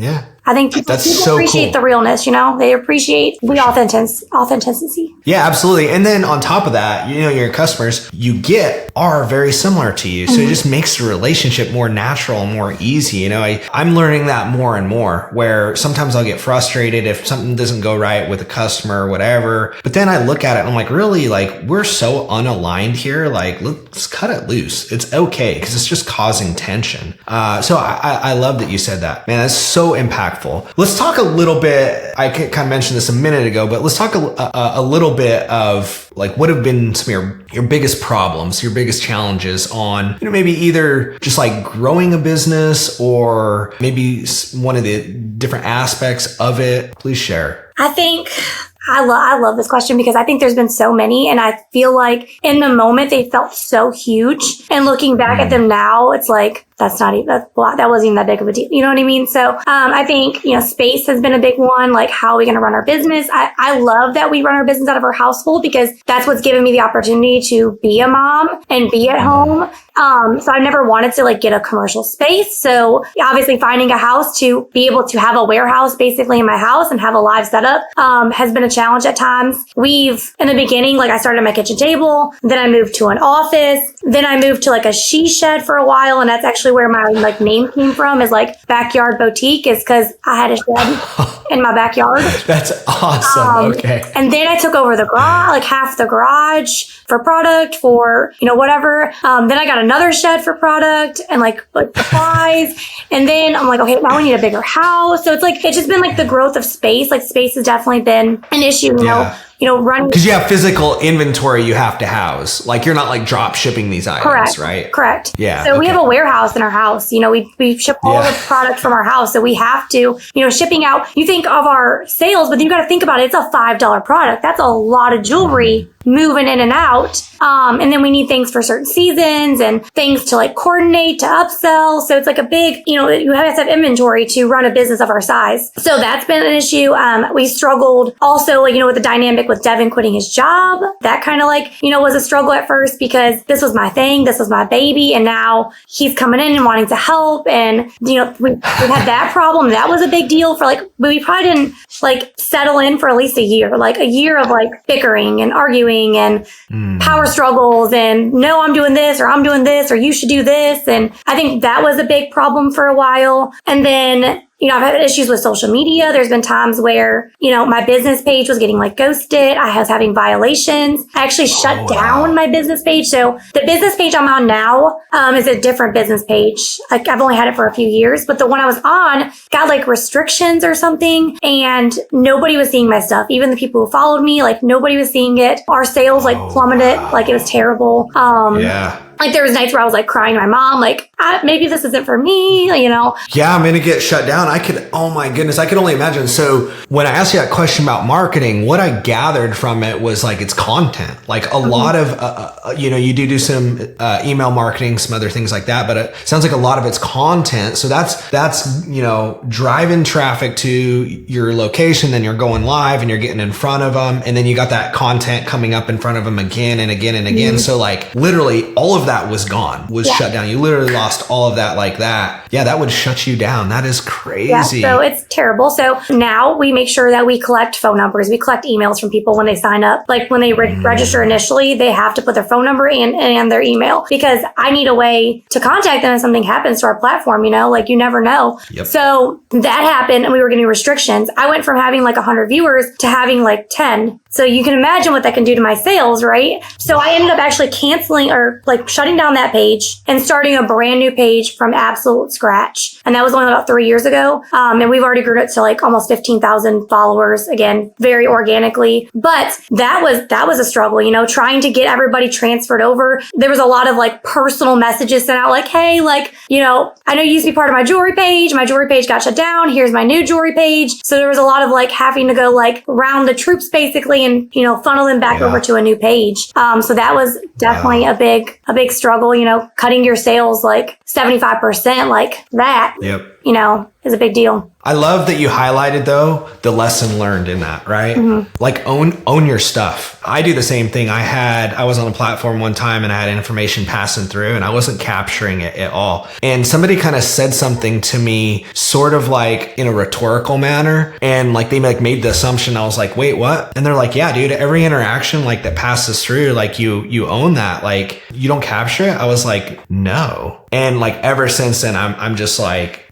I think people appreciate the realness, you know, they appreciate the authenticity. Yeah, absolutely. And then on top of that, you know, your customers you get are very similar to you. So it just makes the relationship more natural and more easy. You know, I'm learning that more and more, where sometimes I'll get frustrated if something doesn't go right with a customer or whatever. But then I look at it and I'm like, really, like we're so unaligned here. Like, let's cut it loose. It's okay, because it's just causing tension. So I love that you said that, man. That's so impactful. Let's talk a little bit. I kind of mentioned this a minute ago, but let's talk a little bit of like what have been some of your biggest problems, your biggest challenges on, you know, maybe either just like growing a business or maybe one of the different aspects of it. Please share. I think I love this question because I think there's been so many, and I feel like in the moment they felt so huge, and looking back at them now, it's like, that wasn't even that big of a deal. You know what I mean? So, I think, you know, space has been a big one. Like, how are we going to run our business? I love that we run our business out of our household, because that's what's given me the opportunity to be a mom and be at home. So I never wanted to like get a commercial space. So obviously finding a house to be able to have a warehouse basically in my house and have a live setup, has been a challenge at times. In the beginning, like I started at my kitchen table, then I moved to an office, then I moved to like a she shed for a while. And that's actually where my like name came from, is like backyard boutique, is because I had a shed in my backyard. That's awesome. Okay. And then I took over the garage, like half the garage for product, for, you know, whatever. Then I got another shed for product and like supplies. And then I'm like, okay, now we need a bigger house. So it's like, it's just been like the growth of space. Like space has definitely been an issue, you know. running. Because you have physical inventory you have to house. Like you're not like drop shipping these items, right? Correct. Yeah. So we have a warehouse in our house. We ship all the product from our house. So we have to, shipping out, you think of our sales, but you got to think about it. It's a $5 product. That's a lot of jewelry moving in and out. And then we need things for certain seasons and things to like coordinate to upsell. So it's like a big, you have to have inventory to run a business of our size. So that's been an issue. We struggled also, with the dynamic with Devin quitting his job. That kind of was a struggle at first because this was my thing. This was my baby. And now he's coming in and wanting to help. And, we had that problem. That was a big deal but we probably didn't settle in for at least a year of bickering and arguing and power struggles and no, I'm doing this or you should do this. And I think that was a big problem for a while. And then I've had issues with social media. There's been times where, my business page was getting ghosted. I was having violations. I actually shut down my business page. So the business page I'm on now is a different business page. I've only had it for a few years, but the one I was on got restrictions or something and nobody was seeing my stuff. Even the people who followed me, nobody was seeing it. Our sales plummeted. It was terrible. There was nights where I was crying to my mom, maybe this isn't for me, Yeah, I'm going to get shut down. Oh my goodness, I could only imagine. So when I asked you that question about marketing, what I gathered from it was it's content. A lot of, you do some email marketing, some other things like that, but it sounds like a lot of it's content. So that's, driving traffic to your location, then you're going live and you're getting in front of them. And then you got that content coming up in front of them again and again and again. So literally all of that was gone, shut down. You literally lost all of that like that. Yeah, that would shut you down. That is crazy. Yeah, so it's terrible. So now we make sure that we collect phone numbers. We collect emails from people when they sign up. When they register initially, they have to put their phone number and their email because I need a way to contact them if something happens to our platform, you never know. Yep. So that happened and we were getting restrictions. I went from having 100 viewers to having 10. So you can imagine what that can do to my sales, right? So I ended up actually canceling or shutting down that page and starting a brand new page from absolute scratch. And that was only about 3 years ago. And we've already grown it to almost 15,000 followers, again, very organically. But that was a struggle, trying to get everybody transferred over. There was a lot of personal messages sent out hey, I know you used to be part of my jewelry page. My jewelry page got shut down. Here's my new jewelry page. So there was a lot of having to go round the troops basically and, funnel them back over to a new page. So that was definitely a big struggle, cutting your sales 75% that, is a big deal. I love that you highlighted though the lesson learned in that, right? Own your stuff. I do the same thing. I was on a platform one time and I had information passing through and I wasn't capturing it at all. And somebody kind of said something to me sort of in a rhetorical manner and they made the assumption. I was wait, what? And they're yeah, dude, every interaction that passes through, you own that. You don't capture it. I was no. And ever since then, I'm just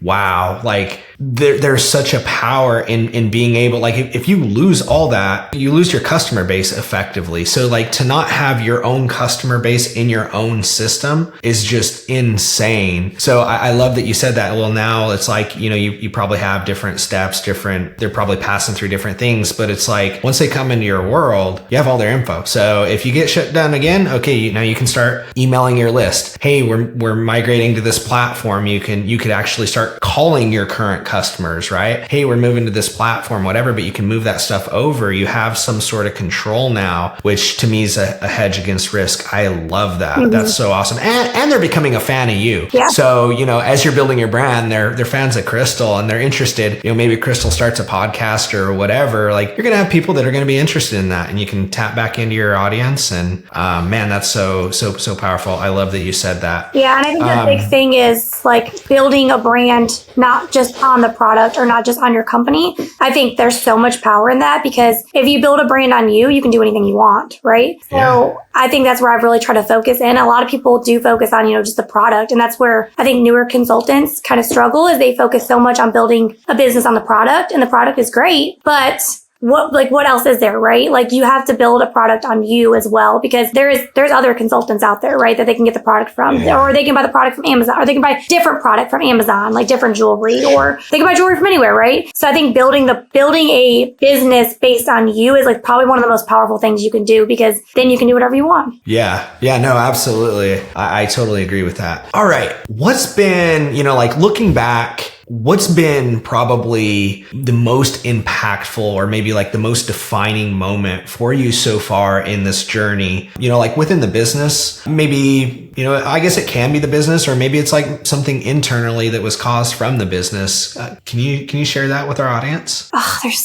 wow, there's such a power in being able, if you lose all that, you lose your customer base effectively. So to not have your own customer base in your own system is just insane. So I love that you said that. Well, now it's you probably have different steps, they're probably passing through different things, but it's once they come into your world, you have all their info. So if you get shut down again, okay, now you can start emailing your list. Hey, we're migrating to this platform. You could actually start calling your current customers, right? Hey, we're moving to this platform, whatever, but you can move that stuff over. You have some sort of control now, which to me is a hedge against risk. I love that. That's so awesome. And they're becoming a fan of you. Yeah. So, as you're building your brand, they're fans of Crystal and they're interested, maybe Crystal starts a podcast or whatever, you're going to have people that are going to be interested in that and you can tap back into your audience. And man, that's so powerful. I love that you said that. Yeah. And I think the big thing is building a brand, not just on the product or not just on your company. I think there's so much power in that because if you build a brand on you, you can do anything you want, right? So I think that's where I've really tried to focus in. A lot of people do focus on, just the product. And that's where I think newer consultants kind of struggle is they focus so much on building a business on the product and the product is great, but what else is there, right? Like you have to build a product on you as well, because there's other consultants out there, right? That they can get the product from, or they can buy the product from Amazon, or they can buy different product from Amazon, like different jewelry, or they can buy jewelry from anywhere, right? So I think building a business based on you is like probably one of the most powerful things you can do, because then you can do whatever you want. Yeah. Yeah, no, absolutely. I totally agree with that. All right. What's been, like looking back, what's been probably the most impactful or maybe like the most defining moment for you so far in this journey? Like within the business, maybe, I guess it can be the business, or maybe it's like something internally that was caused from the business. Can you share that with our audience? Oh, there's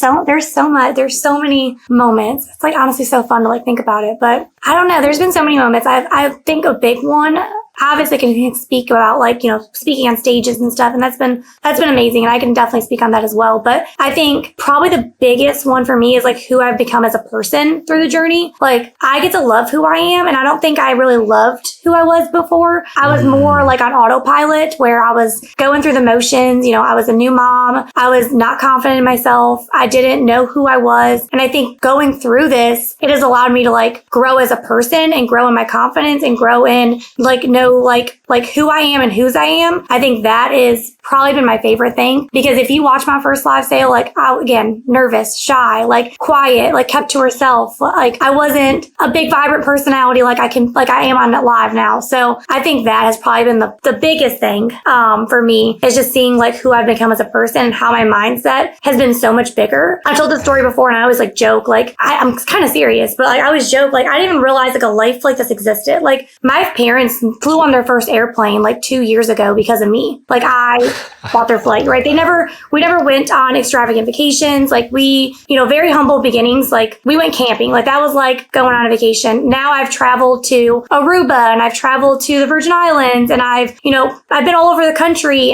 so much. There's so many moments. It's like honestly so fun to like think about it, but I don't know. There's been so many moments. I think a big one, obviously can speak about like, speaking on stages and stuff. And that's been amazing. And I can definitely speak on that as well. But I think probably the biggest one for me is like who I've become as a person through the journey. Like I get to love who I am. And I don't think I really loved who I was before. I was more like on autopilot, where I was going through the motions. I was a new mom. I was not confident in myself. I didn't know who I was. And I think going through this, it has allowed me to like grow as a person and grow in my confidence and grow in like like who I am and whose I am. I think that is probably been my favorite thing, because if you watch my first live sale, like again, nervous, shy, like quiet, like kept to herself. Like I wasn't a big vibrant personality like I am on live now. So I think that has probably been the biggest thing for me, is just seeing like who I've become as a person and how my mindset has been so much bigger. I told this story before and I always like joke, like I'm kind of serious, but like I always joke, like I didn't even realize like a life like this existed. Like my parents flew on their first airplane like 2 years ago because of me. Like I bought their flight, right? We never went on extravagant vacations. Like we, very humble beginnings. Like we went camping. Like that was like going on a vacation. Now I've traveled to Aruba and I've traveled to the Virgin Islands, and I've been all over the country,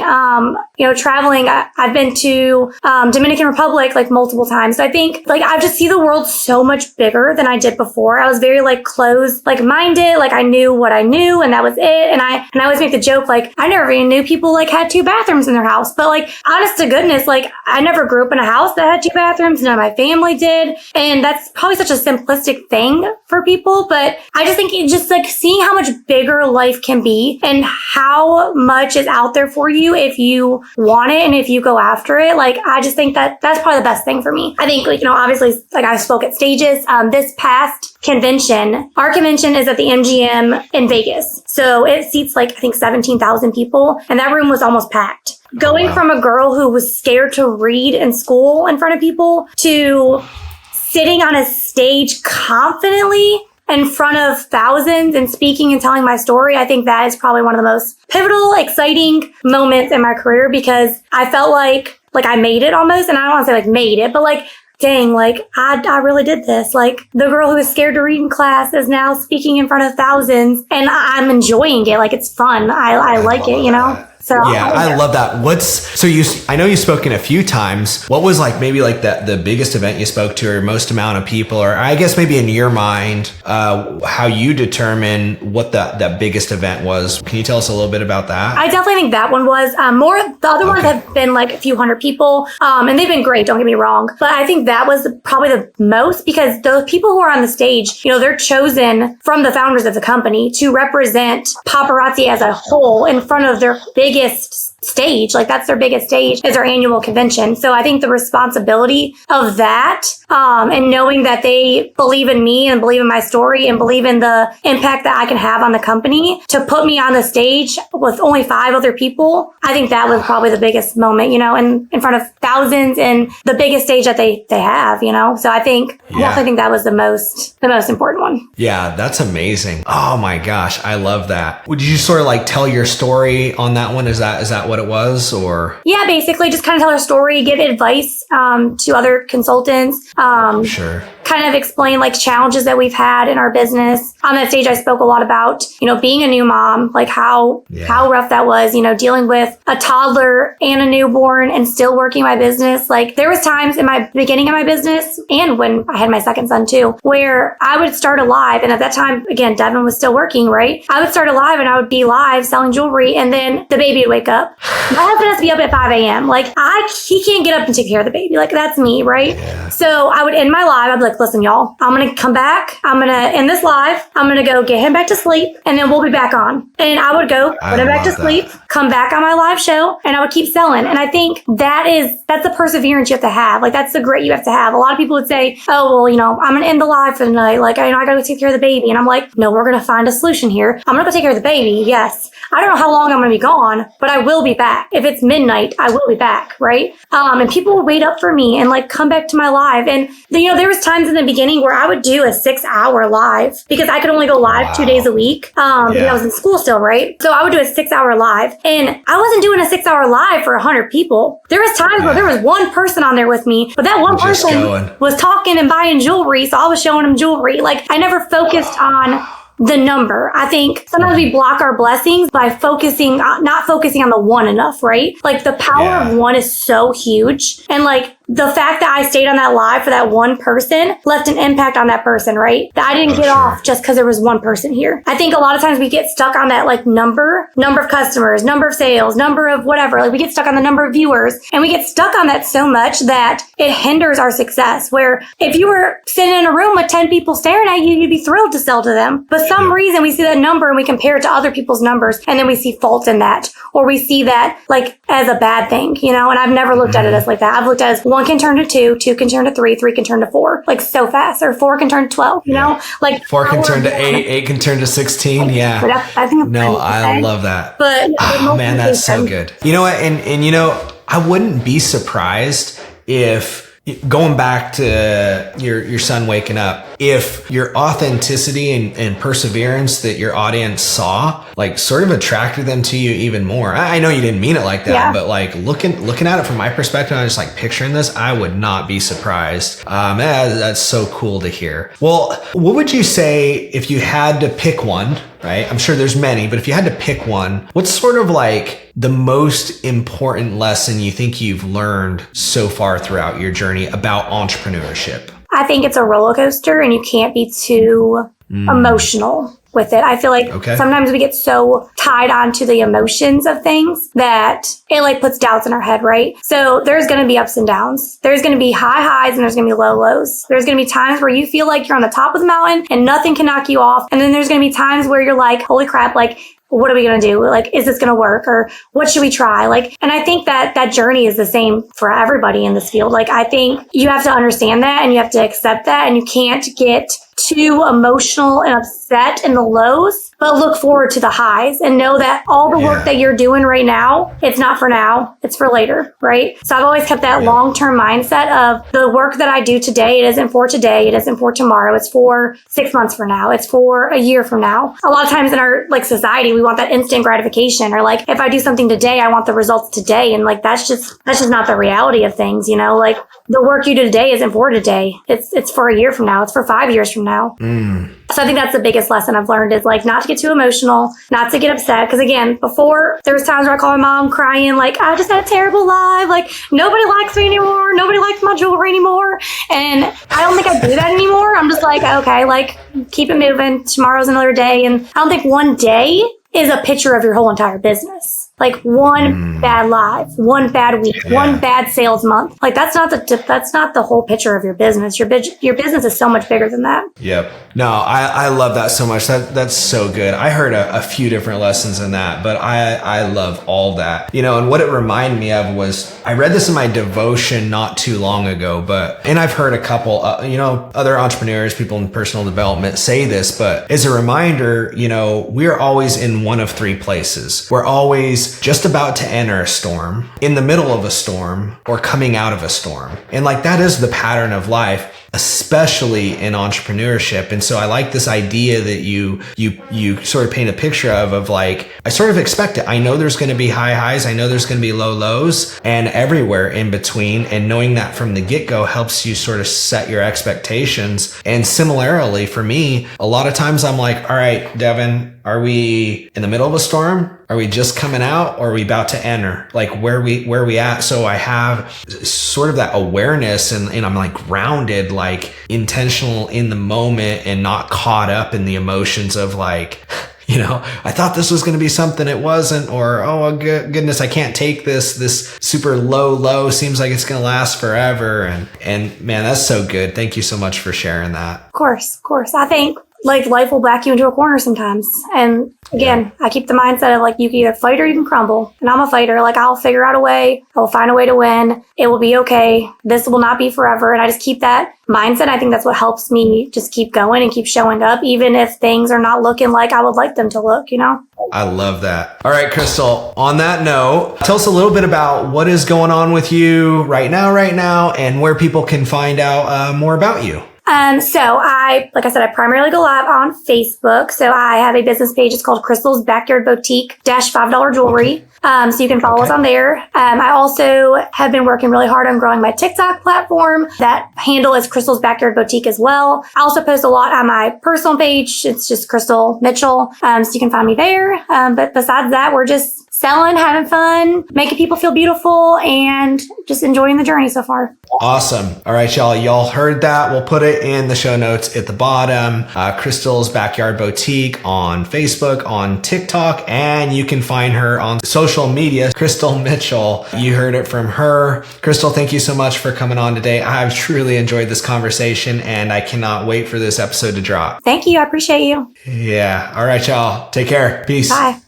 traveling. I've been to Dominican Republic like multiple times. So I think like I just see the world so much bigger than I did before. I was very like closed, like minded. Like I knew what I knew and that was it. And I always make the joke, like I never even knew people like had 2 bathrooms in their house. But like honest to goodness, like I never grew up in a house that had 2 bathrooms. None of my family did. And that's probably such a simplistic thing for people. But I just think it's just like seeing how much bigger life can be and how much is out there for you if you want it and if you go after it. Like I just think that that's probably the best thing for me. I think like, obviously like I spoke at stages. This past convention, our convention is at the MGM in Vegas. So it seats like I think 17,000 people, and that room was almost packed. Going from a girl who was scared to read in school in front of people to sitting on a stage confidently in front of thousands and speaking and telling my story, I think that is probably one of the most pivotal, exciting moments in my career, because I felt like I made it almost. And I don't want to say like made it, but like, dang, like I really did this. Like the girl who was scared to read in class is now speaking in front of thousands, and I'm enjoying it. Like it's fun. I like it, So yeah, I love that. I know you've spoken a few times. What was like maybe like the biggest event you spoke to, or most amount of people, or I guess maybe in your mind, how you determine what that biggest event was? Can you tell us a little bit about that? I definitely think that one was more. The other ones have been like a few hundred people, and they've been great. Don't get me wrong, but I think that was probably the most, because the people who are on the stage, they're chosen from the founders of the company to represent Paparazzi as a whole in front of their biggest stage. Like that's their biggest stage, is our annual convention. So I think the responsibility of that, and knowing that they believe in me and believe in my story and believe in the impact that I can have on the company, to put me on the stage with only 5 other people, I think that was probably the biggest moment, in front of thousands, and the biggest stage that they have, So I think, I definitely think that was the most important one. Yeah, that's amazing. Oh my gosh, I love that. Would you sort of like tell your story on that one? Is that what it was, or? Yeah, basically just kind of tell our story, give advice to other consultants. Sure. kind of explain like challenges that we've had in our business. On that stage, I spoke a lot about, being a new mom, like how rough that was, dealing with a toddler and a newborn and still working my business. Like there was times in my beginning of my business and when I had my second son too, where I would start a live. And at that time, again, Devin was still working, right? I would start a live and I would be live selling jewelry and then the baby would wake up. My husband has to be up at 5 a.m. Like he can't get up and take care of the baby. Like that's me, right? Yeah. So I would end my live. I'd be like, listen, y'all, I'm going to come back. I'm going to end this live. I'm going to go get him back to sleep and then we'll be back on. And I would go put him back to sleep, come back on my live show and I would keep selling. And I think that's the perseverance you have to have. Like that's the grit you have to have. A lot of people would say, oh, well, I'm going to end the live for the night. Like, I got to go take care of the baby. And I'm like, no, we're going to find a solution here. I'm going to go take care of the baby. Yes. I don't know how long I'm going to be gone, but I will be back. If it's midnight, I will be back. Right. And people would wait up for me and like come back to my live. And there was times in the beginning where I would do a 6-hour live because I could only go live 2 days a week. Because I was in school still. Right. So I would do a 6-hour live and I wasn't doing a 6-hour live for 100 people. There was times where there was one person on there with me, but that one person was talking and buying jewelry. So I was showing them jewelry. Like I never focused on the number. I think sometimes we block our blessings by not focusing on the one enough, right? Like the power of one is so huge. And like the fact that I stayed on that live for that one person left an impact on that person, right? That I didn't get off just because there was one person here. I think a lot of times we get stuck on that like number of customers, number of sales, number of whatever. Like we get stuck on the number of viewers and we get stuck on that so much that it hinders our success. Where if you were sitting in a room with 10 people staring at you, you'd be thrilled to sell to them. But some reason we see that number and we compare it to other people's numbers and then we see fault in that. Or we see that like as a bad thing, and I've never looked at it as like that. I've looked at it as 1 can turn to 2, 2 can turn to 3, 3 can turn to 4, like so fast, or 4 can turn to 12, like 4 can turn to 8, 8 can turn to 16. Yeah. I think I love that. But man, that's so good. You know what? And I wouldn't be surprised if, going back to your son waking up, if your authenticity and perseverance that your audience saw, like sort of attracted them to you even more. I know you didn't mean it like that, but like looking at it from my perspective, I was just like picturing this, I would not be surprised. That's so cool to hear. Well, what would you say if you had to pick one, right? I'm sure there's many, but if you had to pick one, what's sort of like the most important lesson you think you've learned so far throughout your journey about entrepreneurship? I think it's a roller coaster and you can't be too emotional with it. I feel like sometimes we get so tied onto the emotions of things that it like puts doubts in our head, right? So there's going to be ups and downs. There's going to be high highs and there's going to be low lows. There's going to be times where you feel like you're on the top of the mountain and nothing can knock you off. And then there's going to be times where you're like, holy crap, like, what are we going to do? Like, is this going to work? Or what should we try? Like, and I think that journey is the same for everybody in this field. Like, I think you have to understand that and you have to accept that, and you can't get too emotional and upset in the lows, but look forward to the highs and know that all the work that you're doing right now, it's not for now, it's for later, right? So I've always kept that long-term mindset of the work that I do today, it isn't for today, it isn't for tomorrow, it's for 6 months from now, it's for a year from now. A lot of times in our like society, we want that instant gratification, or like if I do something today, I want the results today. And like that's just not the reality of things, like the work you do today isn't for today. It's for a year from now, it's for 5 years from now. So I think that's the biggest lesson I've learned is like not to get too emotional, not to get upset. Because again, before there was times where I called my mom crying, like I just had a terrible life. Like nobody likes me anymore. Nobody likes my jewelry anymore. And I don't think I do that anymore. I'm just like, okay, like keep it moving. Tomorrow's another day. And I don't think one day is a picture of your whole entire business. Like one bad live, one bad week, one bad sales month. Like that's not the whole picture of your business. Your business is so much bigger than that. Yep. No, I love that so much. That's so good. I heard a few different lessons in that, but I love all that. And what it reminded me of was I read this in my devotion not too long ago, and I've heard a couple, other entrepreneurs, people in personal development say this, but as a reminder, we're always in one of three places. We're always just about to enter a storm, in the middle of a storm, or coming out of a storm. And like that is the pattern of life. especially in entrepreneurship. And so I like this idea that you sort of paint a picture of like, I sort of expect it. I know there's going to be high highs. I know there's going to be low lows and everywhere in between. And knowing that from the get-go helps you sort of set your expectations. And similarly for me, a lot of times I'm like, all right, Devin, are we in the middle of a storm? Are we just coming out, or are we about to enter? Like where we at? So I have sort of that awareness and I'm like grounded, like intentional in the moment and not caught up in the emotions of like, you know, I thought this was going to be something it wasn't, or, oh goodness, I can't take this super low seems like it's going to last forever. And man, that's so good. Thank you so much for sharing that. Of course. I think like life will back you into a corner sometimes. And again, I keep the mindset of like, you can either fight or you can crumble. And I'm a fighter. Like I'll figure out a way. I'll find a way to win. It will be okay. This will not be forever. And I just keep that mindset. I think that's what helps me just keep going and keep showing up, even if things are not looking like I would like them to look, you know? I love that. All right, Crystal, on that note, tell us a little bit about what is going on with you right now, and where people can find out more about you. So like I said, I primarily go live on Facebook. So I have a business page. It's called Crystal's Backyard Boutique $5 Jewelry. So you can follow us on there. I also have been working really hard on growing my TikTok platform. That handle is Crystal's Backyard Boutique as well. I also post a lot on my personal page. It's just Crystal Mitchell. So you can find me there. But besides that, we're just selling, having fun, making people feel beautiful, and just enjoying the journey so far. Awesome. All right, y'all. Y'all heard that. We'll put it in the show notes at the bottom. Crystal's Backyard Boutique on Facebook, on TikTok, and you can find her on social media, Crystal Mitchell. You heard it from her. Crystal, thank you so much for coming on today. I've truly enjoyed this conversation, and I cannot wait for this episode to drop. Thank you. I appreciate you. Yeah. All right, y'all. Take care. Peace. Bye.